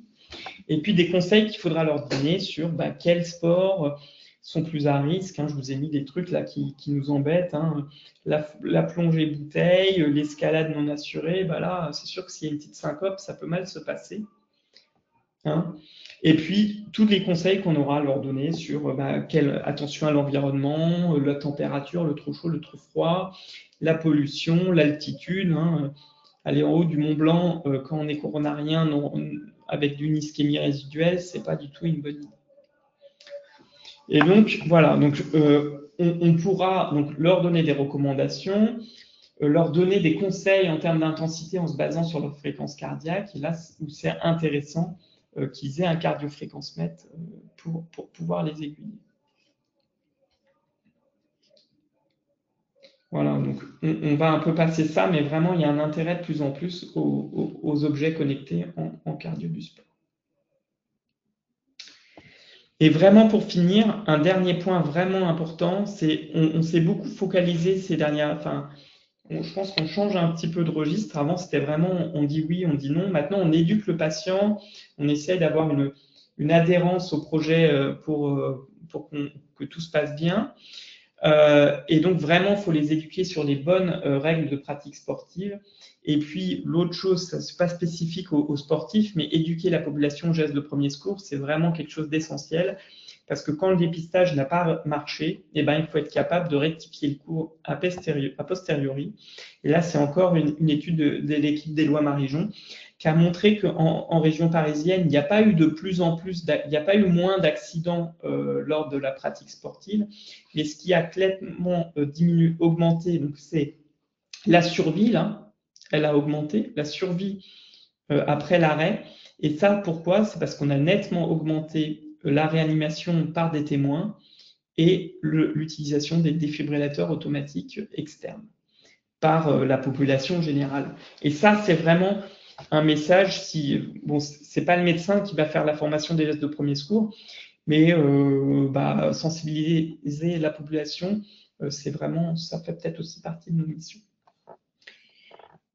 Speaker 1: Et puis des conseils qu'il faudra leur donner sur quels sports sont plus à risque. Je vous ai mis des trucs là qui nous embêtent. La plongée bouteille, l'escalade non assurée. Là, c'est sûr que s'il y a une petite syncope, ça peut mal se passer. Et puis, tous les conseils qu'on aura à leur donner sur attention à l'environnement, la température, le trop chaud, le trop froid, la pollution, l'altitude. Aller en haut du Mont Blanc quand on est coronarien avec d'une ischémie résiduelle, c'est pas du tout une bonne idée. Et donc, voilà, on pourra donc leur donner des recommandations, leur donner des conseils en termes d'intensité en se basant sur leur fréquence cardiaque. Et là où c'est intéressant qu'ils aient un cardiofréquencemètre pour pouvoir les aiguiller. Voilà, donc on va un peu passer ça, mais vraiment, il y a un intérêt de plus en plus aux objets connectés en cardio du sport. Et vraiment, pour finir, un dernier point vraiment important, c'est on s'est beaucoup focalisé ces dernières... je pense qu'on change un petit peu de registre. Avant, c'était vraiment on dit oui, on dit non. Maintenant, on éduque le patient, on essaie d'avoir une adhérence au projet pour que tout se passe bien. Et donc, vraiment, il faut les éduquer sur les bonnes règles de pratique sportive. Et puis, l'autre chose, ça n'est pas spécifique aux sportifs, mais éduquer la population aux gestes de premier secours, c'est vraiment quelque chose d'essentiel. Parce que quand le dépistage n'a pas marché, il faut être capable de rectifier le coup a posteriori. Et là, c'est encore une étude de l'équipe d'Éloi Marijon qui a montré qu'en région parisienne, il n'y a pas eu il n'y a pas eu moins d'accidents lors de la pratique sportive. Mais ce qui a clairement augmenté, donc c'est la survie, là, elle a augmenté, la survie après l'arrêt. Et ça, pourquoi? C'est parce qu'on a nettement augmenté la réanimation par des témoins et l'utilisation des défibrillateurs automatiques externes par la population générale. Et ça, c'est vraiment un message, c'est pas le médecin qui va faire la formation des gestes de premier secours, mais sensibiliser la population, ça fait peut-être aussi partie de nos missions.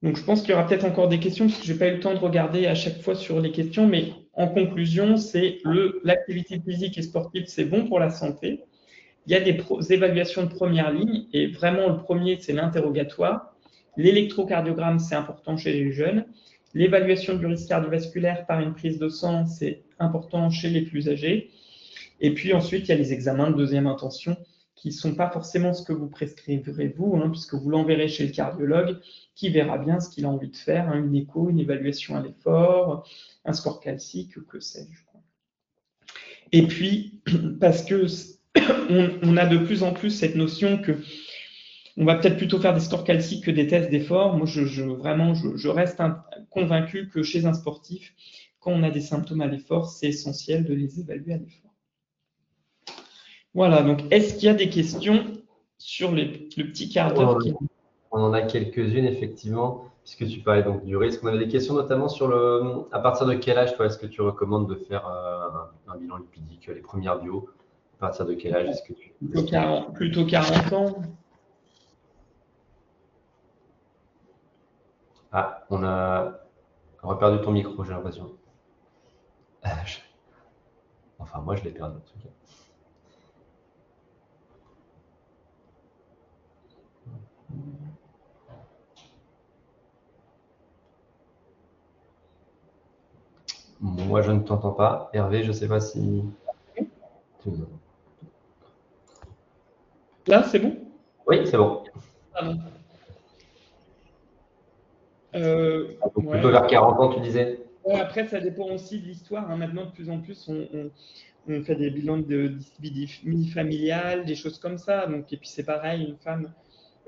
Speaker 1: Donc, je pense qu'il y aura peut-être encore des questions, parce que je n'ai pas eu le temps de regarder à chaque fois sur les questions, mais en conclusion, c'est l'activité physique et sportive, c'est bon pour la santé. Il y a des évaluations de première ligne, et vraiment, le premier, c'est l'interrogatoire. L'électrocardiogramme, c'est important chez les jeunes. L'évaluation du risque cardiovasculaire par une prise de sang, c'est important chez les plus âgés. Et puis ensuite, il y a les examens de deuxième intention qui ne sont pas forcément ce que vous prescriverez vous, puisque vous l'enverrez chez le cardiologue qui verra bien ce qu'il a envie de faire, une écho, une évaluation à l'effort, un score calcique, que sais-je. Et puis, parce que on a de plus en plus cette notion que on va peut-être plutôt faire des scores calciques que des tests d'effort. Moi, vraiment, je reste convaincu que chez un sportif, quand on a des symptômes à l'effort, c'est essentiel de les évaluer à l'effort. Voilà, donc est-ce qu'il y a des questions sur le petit quart d'heure
Speaker 2: On en a quelques-unes, effectivement, puisque tu parlais donc du risque. On avait des questions notamment sur à partir de quel âge, toi, est-ce que tu recommandes de faire un bilan lipidique, les premières bio? À partir de quel âge est-ce que tu…
Speaker 1: Plutôt 40 ans.
Speaker 2: Ah, on a perdu ton micro, j'ai l'impression. Enfin, moi, je l'ai perdu, en tout cas. Moi, je ne t'entends pas. Hervé, je ne sais pas si…
Speaker 1: Là, c'est bon?
Speaker 2: Oui, c'est bon.
Speaker 1: Pardon.
Speaker 2: Donc, plutôt vers 40 ans, tu disais?
Speaker 1: Ouais, après, ça dépend aussi de l'histoire. Hein. Maintenant, de plus en plus, on fait des bilans de dyslipidémie familiale, des choses comme ça. Donc, et puis, c'est pareil, une femme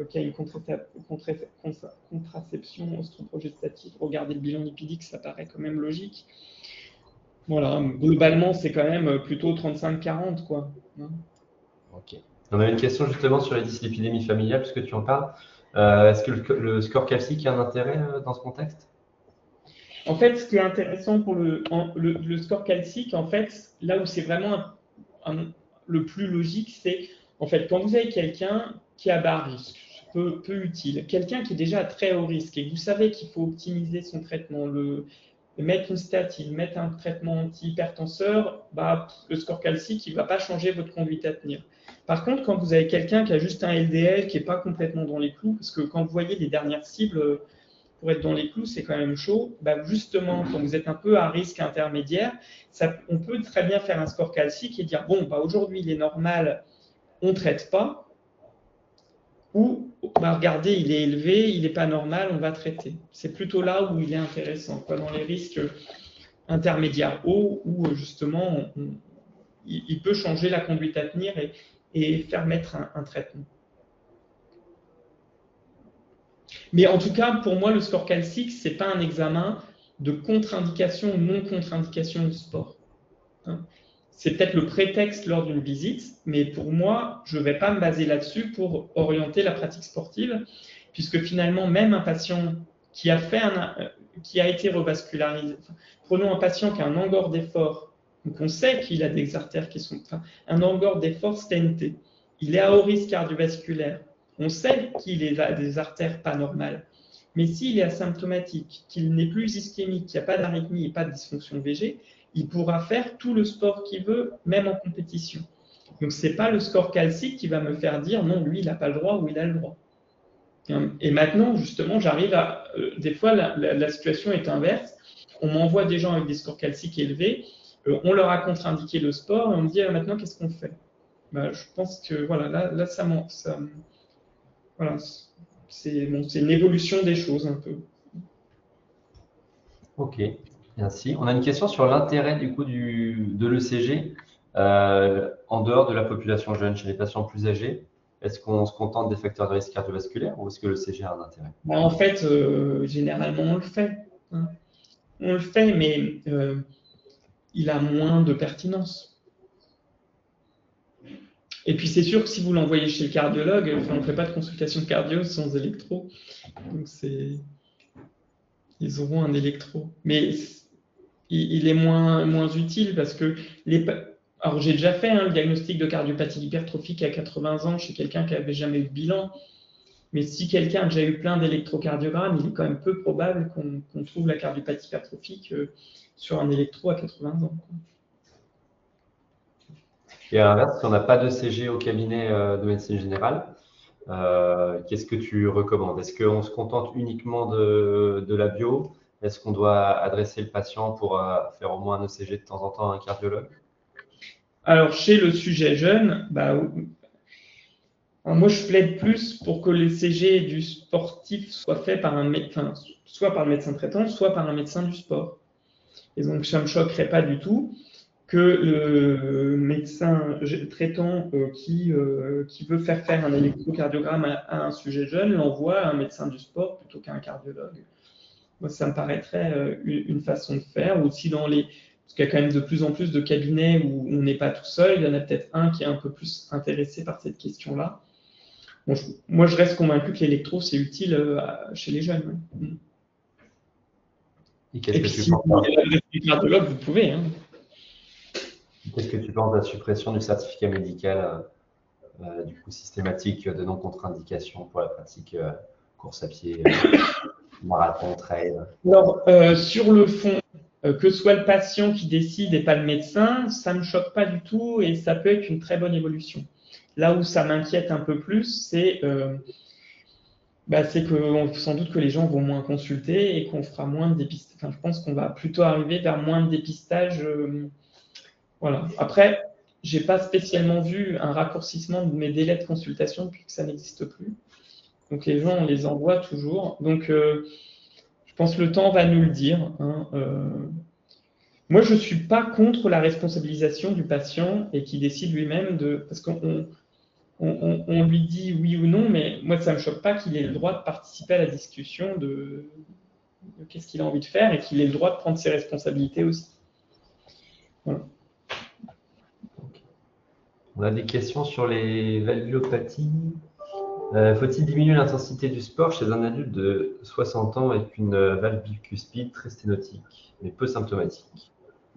Speaker 1: qui a une contraception oestroprogestative, regarder le bilan lipidique, ça paraît quand même logique. Voilà, globalement, c'est quand même plutôt 35-40, quoi. Hein.
Speaker 2: Ok. On a une question justement sur les dyslipidémies familiales, puisque tu en parles. Est-ce que le score calcique a un intérêt dans ce contexte?
Speaker 1: En fait, ce qui est intéressant pour le score calcique, en fait, là où c'est vraiment le plus logique, c'est en fait quand vous avez quelqu'un qui est à bas risque, peu utile, quelqu'un qui est déjà à très haut risque et que vous savez qu'il faut optimiser son traitement, mettre une statine, mettre un traitement antihypertenseur, le score calcique, il ne va pas changer votre conduite à tenir. Par contre, quand vous avez quelqu'un qui a juste un LDL qui n'est pas complètement dans les clous, parce que quand vous voyez les dernières cibles pour être dans les clous, c'est quand même chaud, justement, quand vous êtes un peu à risque intermédiaire, on peut très bien faire un score calcique et dire, bon, aujourd'hui, il est normal, on ne traite pas, ou regardez, il est élevé, il n'est pas normal, on va traiter. C'est plutôt là où il est intéressant, quoi, dans les risques intermédiaires hauts, où justement, il peut changer la conduite à tenir et faire mettre un traitement. Mais en tout cas, pour moi, le score calcique, ce n'est pas un examen de contre-indication ou non-contre-indication du sport. Hein. C'est peut-être le prétexte lors d'une visite, mais pour moi, je ne vais pas me baser là-dessus pour orienter la pratique sportive, puisque finalement, même un patient qui a été revascularisé, prenons un patient qui a un angor d'effort, donc on sait qu'il a des artères qui sont… un angor d'effort STENT, il est à haut risque cardiovasculaire, on sait qu'il a des artères pas normales, mais s'il est asymptomatique, qu'il n'est plus ischémique, qu'il n'y a pas d'arythmie et pas de dysfonction VG, il pourra faire tout le sport qu'il veut, même en compétition. Donc, ce n'est pas le score calcique qui va me faire dire non, lui, il n'a pas le droit ou il a le droit. Et maintenant, justement, j'arrive à… des fois, la situation est inverse. On m'envoie des gens avec des scores calciques élevés, on leur a contre-indiqué le sport et on me dit maintenant, qu'est-ce qu'on fait? Je pense que voilà, là voilà, c'est une évolution des choses un peu.
Speaker 2: Ok, merci. On a une question sur l'intérêt du coup de l'ECG en dehors de la population jeune, chez les patients plus âgés. Est-ce qu'on se contente des facteurs de risque cardiovasculaire ou est-ce que l'ECG a un intérêt?
Speaker 1: En fait, généralement, on le fait. Hein. On le fait, mais il a moins de pertinence. Et puis, c'est sûr que si vous l'envoyez chez le cardiologue, on ne fait pas de consultation de cardio sans électro. Donc, ils auront un électro. Mais il est moins utile parce que alors, j'ai déjà fait le diagnostic de cardiopathie hypertrophique à 80 ans chez quelqu'un qui n'avait jamais eu de bilan. Mais si quelqu'un a déjà eu plein d'électrocardiogrammes, il est quand même peu probable qu'on trouve la cardiopathie hypertrophique sur un électro à 80 ans.
Speaker 2: Et à l'inverse, si on n'a pas de CG au cabinet de médecine générale, qu'est-ce que tu recommandes? Est-ce qu'on se contente uniquement de la bio? Est-ce qu'on doit adresser le patient pour faire au moins un ECG de temps en temps à un cardiologue?
Speaker 1: Alors, chez le sujet jeune, moi, je plaide plus pour que l'ECG du sportif soit fait par soit par le médecin traitant, soit par un médecin du sport. Et donc, ça ne me choquerait pas du tout que le médecin traitant qui veut faire un électrocardiogramme à un sujet jeune l'envoie à un médecin du sport plutôt qu'à un cardiologue. Moi, ça me paraîtrait une façon de faire. Ou si parce qu'il y a quand même de plus en plus de cabinets où on n'est pas tout seul, il y en a peut-être un qui est un peu plus intéressé par cette question-là. Bon, moi, je reste convaincu que l'électro, c'est utile chez les jeunes.
Speaker 2: Et
Speaker 1: Et
Speaker 2: qu'est-ce que
Speaker 1: puis,
Speaker 2: tu
Speaker 1: si vous
Speaker 2: penses
Speaker 1: voulez l'adresser cardiologue, vous pouvez.
Speaker 2: Qu'est-ce que tu penses de la suppression du certificat médical du coup systématique de non-contre-indication pour la pratique course à pied, marathon, trail?
Speaker 1: Alors, sur le fond, que ce soit le patient qui décide et pas le médecin, ça ne me choque pas du tout et ça peut être une très bonne évolution. Là où ça m'inquiète un peu plus, c'est que sans doute que les gens vont moins consulter et qu'on fera moins de dépistage. Enfin, je pense qu'on va plutôt arriver vers moins de dépistage. Voilà. Après, j'ai pas spécialement vu un raccourcissement de mes délais de consultation depuis que ça n'existe plus. Donc les gens, on les envoie toujours. Donc je pense que le temps va nous le dire. Moi, je ne suis pas contre la responsabilisation du patient et qui décide lui-même parce qu'on lui dit oui ou non, mais moi, ça ne me choque pas qu'il ait le droit de participer à la discussion de qu'est-ce qu'il a envie de faire et qu'il ait le droit de prendre ses responsabilités aussi. Voilà.
Speaker 2: On a des questions sur les valvulopathies. Faut-il diminuer l'intensité du sport chez un adulte de 60 ans avec une valve bicuspide très sténotique, mais peu symptomatique?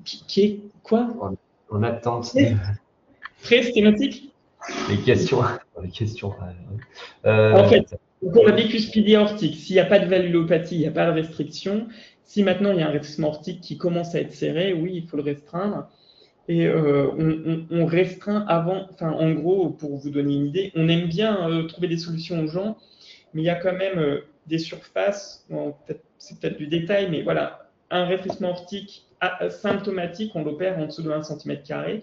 Speaker 1: Qui est quoi?
Speaker 2: En attente
Speaker 1: Très sténotique?
Speaker 2: Les questions.
Speaker 1: En fait, pour la bicuspidie aortique, s'il n'y a pas de valvulopathie, il n'y a pas de restriction. Si maintenant il y a un rétrécissement aortique qui commence à être serré, oui, il faut le restreindre. Et on restreint avant, enfin en gros, pour vous donner une idée, on aime bien trouver des solutions aux gens, mais il y a quand même des surfaces, bon, c'est peut-être du détail, mais voilà, un rétrécissement aortique symptomatique, on l'opère en dessous de 1 cm².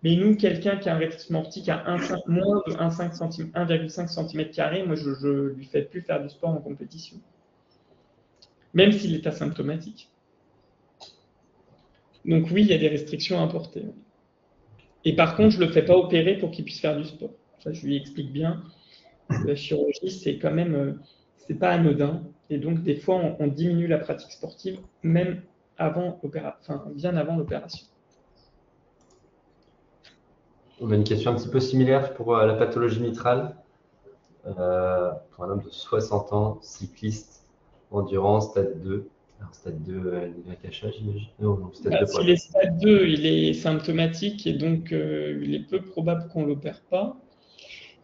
Speaker 1: Mais nous, quelqu'un qui a un rétrécissement aortique à moins de 1,5 cm², moi je ne lui fais plus faire du sport en compétition, même s'il est asymptomatique. Donc oui, il y a des restrictions à apporter. Et par contre, je ne le fais pas opérer pour qu'il puisse faire du sport. Ça, je lui explique bien. La chirurgie, c'est quand même, c'est pas anodin. Et donc, des fois, on diminue la pratique sportive, même bien avant l'opération.
Speaker 2: On a une question un petit peu similaire pour la pathologie mitrale. Pour un homme de 60 ans, cycliste, endurance, stade 2. Alors, stade 2, YHA, j'imagine. Non, stade 2.
Speaker 1: S'il est stade 2, il est symptomatique et donc il est peu probable qu'on ne l'opère pas.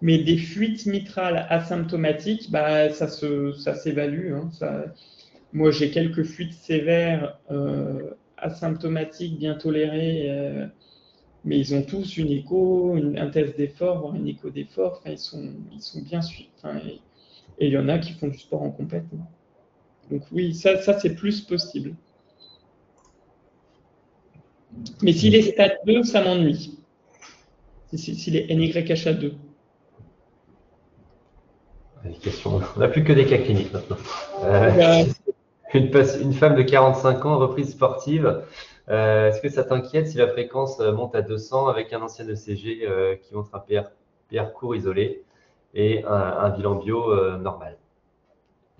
Speaker 1: Mais des fuites mitrales asymptomatiques, ça s'évalue. Moi, j'ai quelques fuites sévères asymptomatiques, bien tolérées, mais ils ont tous une écho, un test d'effort, voire une écho d'effort. Enfin, ils sont bien suivis. Et il y en a qui font du sport en compètement. Donc oui, ça c'est plus possible. Mais s'il est stade 2, ça m'ennuie. S'il est NYHA2.
Speaker 2: On n'a plus que des cas cliniques maintenant. Une femme de 45 ans, reprise sportive. Est-ce que ça t'inquiète si la fréquence monte à 200 avec un ancien ECG qui montre un PR court isolé et un bilan bio normal?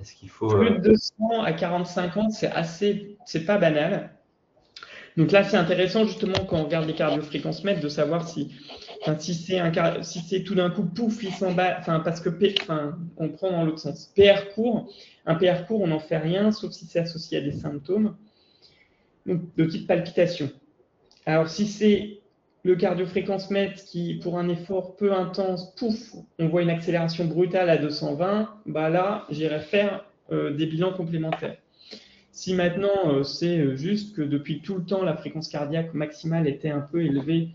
Speaker 2: Est-ce qu'il faut
Speaker 1: plus de 200 à 45 ans, c'est pas banal. Donc là, c'est intéressant justement quand on regarde les cardiofréquences-mètres de savoir si c'est tout d'un coup pouf, il s'en bat, parce que on prend dans l'autre sens. Un PR court, on n'en fait rien, sauf si c'est associé à des symptômes, donc de type palpitation. Alors si c'est le cardiofréquence-mètre qui, pour un effort peu intense, pouf, on voit une accélération brutale à 220, là, j'irai faire des bilans complémentaires. Si maintenant, c'est juste que depuis tout le temps, la fréquence cardiaque maximale était un peu élevée,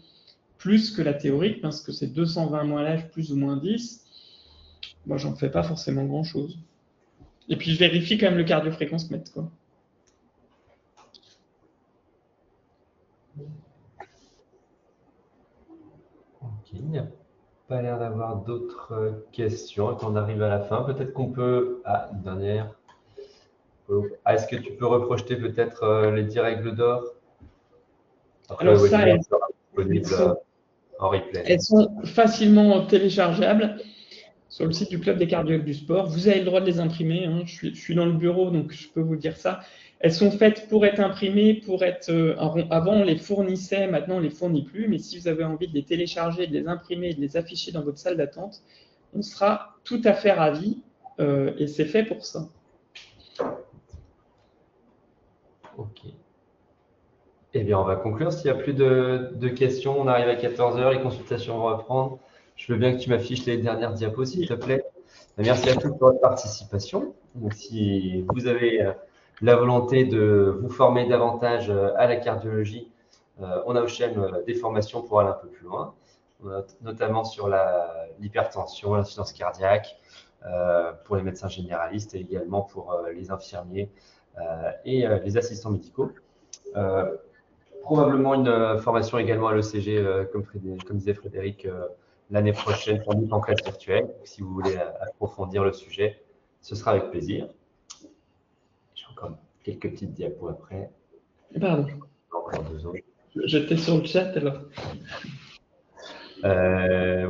Speaker 1: plus que la théorique, parce que c'est 220 moins l'âge, plus ou moins 10, moi, j'en fais pas forcément grand-chose. Et puis, je vérifie quand même le cardiofréquence-mètre, quoi.
Speaker 2: Ok, il n'y a pas l'air d'avoir d'autres questions. Quand on arrive à la fin, peut-être qu'on peut... Ah, une dernière. Est-ce que tu peux reprojeter peut-être les 10 règles d'or Après,
Speaker 1: Alors
Speaker 2: le
Speaker 1: ça,
Speaker 2: webinaire sera disponible
Speaker 1: sont,
Speaker 2: en replay.
Speaker 1: elles sont facilement téléchargeables sur le site du Club des cardiologues du sport. Vous avez le droit de les imprimer, hein. Je suis dans le bureau, donc je peux vous dire ça. Elles sont faites pour être imprimées, pour être. Avant, on les fournissait, maintenant, on ne les fournit plus. Mais si vous avez envie de les télécharger, de les imprimer, de les afficher dans votre salle d'attente, on sera tout à fait ravis. Et c'est fait pour ça.
Speaker 2: Ok. Eh bien, on va conclure. S'il n'y a plus de questions, on arrive à 14 h, les consultations vont reprendre. Je veux bien que tu m'affiches les dernières diapos, s'il te plaît. Merci à tous pour votre participation. Donc, si vous avez la volonté de vous former davantage à la cardiologie, on a au CHEM des formations pour aller un peu plus loin, notamment sur l'hypertension, l'insuffisance cardiaque, pour les médecins généralistes et également pour les infirmiers et les assistants médicaux. Probablement une formation également à l'ECG, comme disait Frédéric, l'année prochaine en classe virtuelle. Si vous voulez approfondir le sujet, ce sera avec plaisir. J'ai encore quelques petites diapos après.
Speaker 1: Pardon.
Speaker 2: Encore 2 autres.
Speaker 1: J'étais sur le chat alors.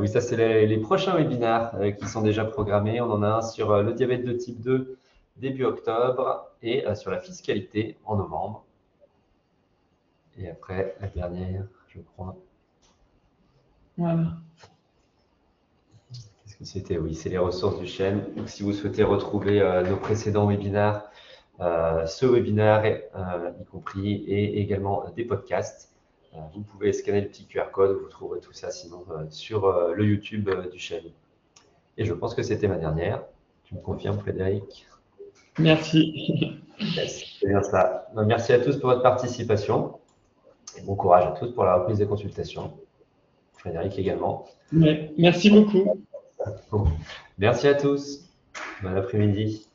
Speaker 2: Oui, ça c'est les prochains webinaires qui sont déjà programmés. On en a un sur le diabète de type 2 début octobre et sur la fiscalité en novembre. Et après, la dernière, je crois.
Speaker 1: Voilà.
Speaker 2: Qu'est-ce que c'était? Oui, c'est les ressources du CHEM. Donc, si vous souhaitez retrouver nos précédents webinaires, ce webinaire y compris, et également des podcasts, vous pouvez scanner le petit QR code, vous trouverez tout ça sinon sur le YouTube du CHEM. Et je pense que c'était ma dernière. Tu me confirmes, Frédéric?
Speaker 1: Merci.
Speaker 2: Yes, c'est bien ça. Donc, merci à tous pour votre participation. Et bon courage à tous pour la reprise des consultations. Frédéric également.
Speaker 1: Ouais, merci beaucoup.
Speaker 2: Bon. Merci à tous. Bon après-midi.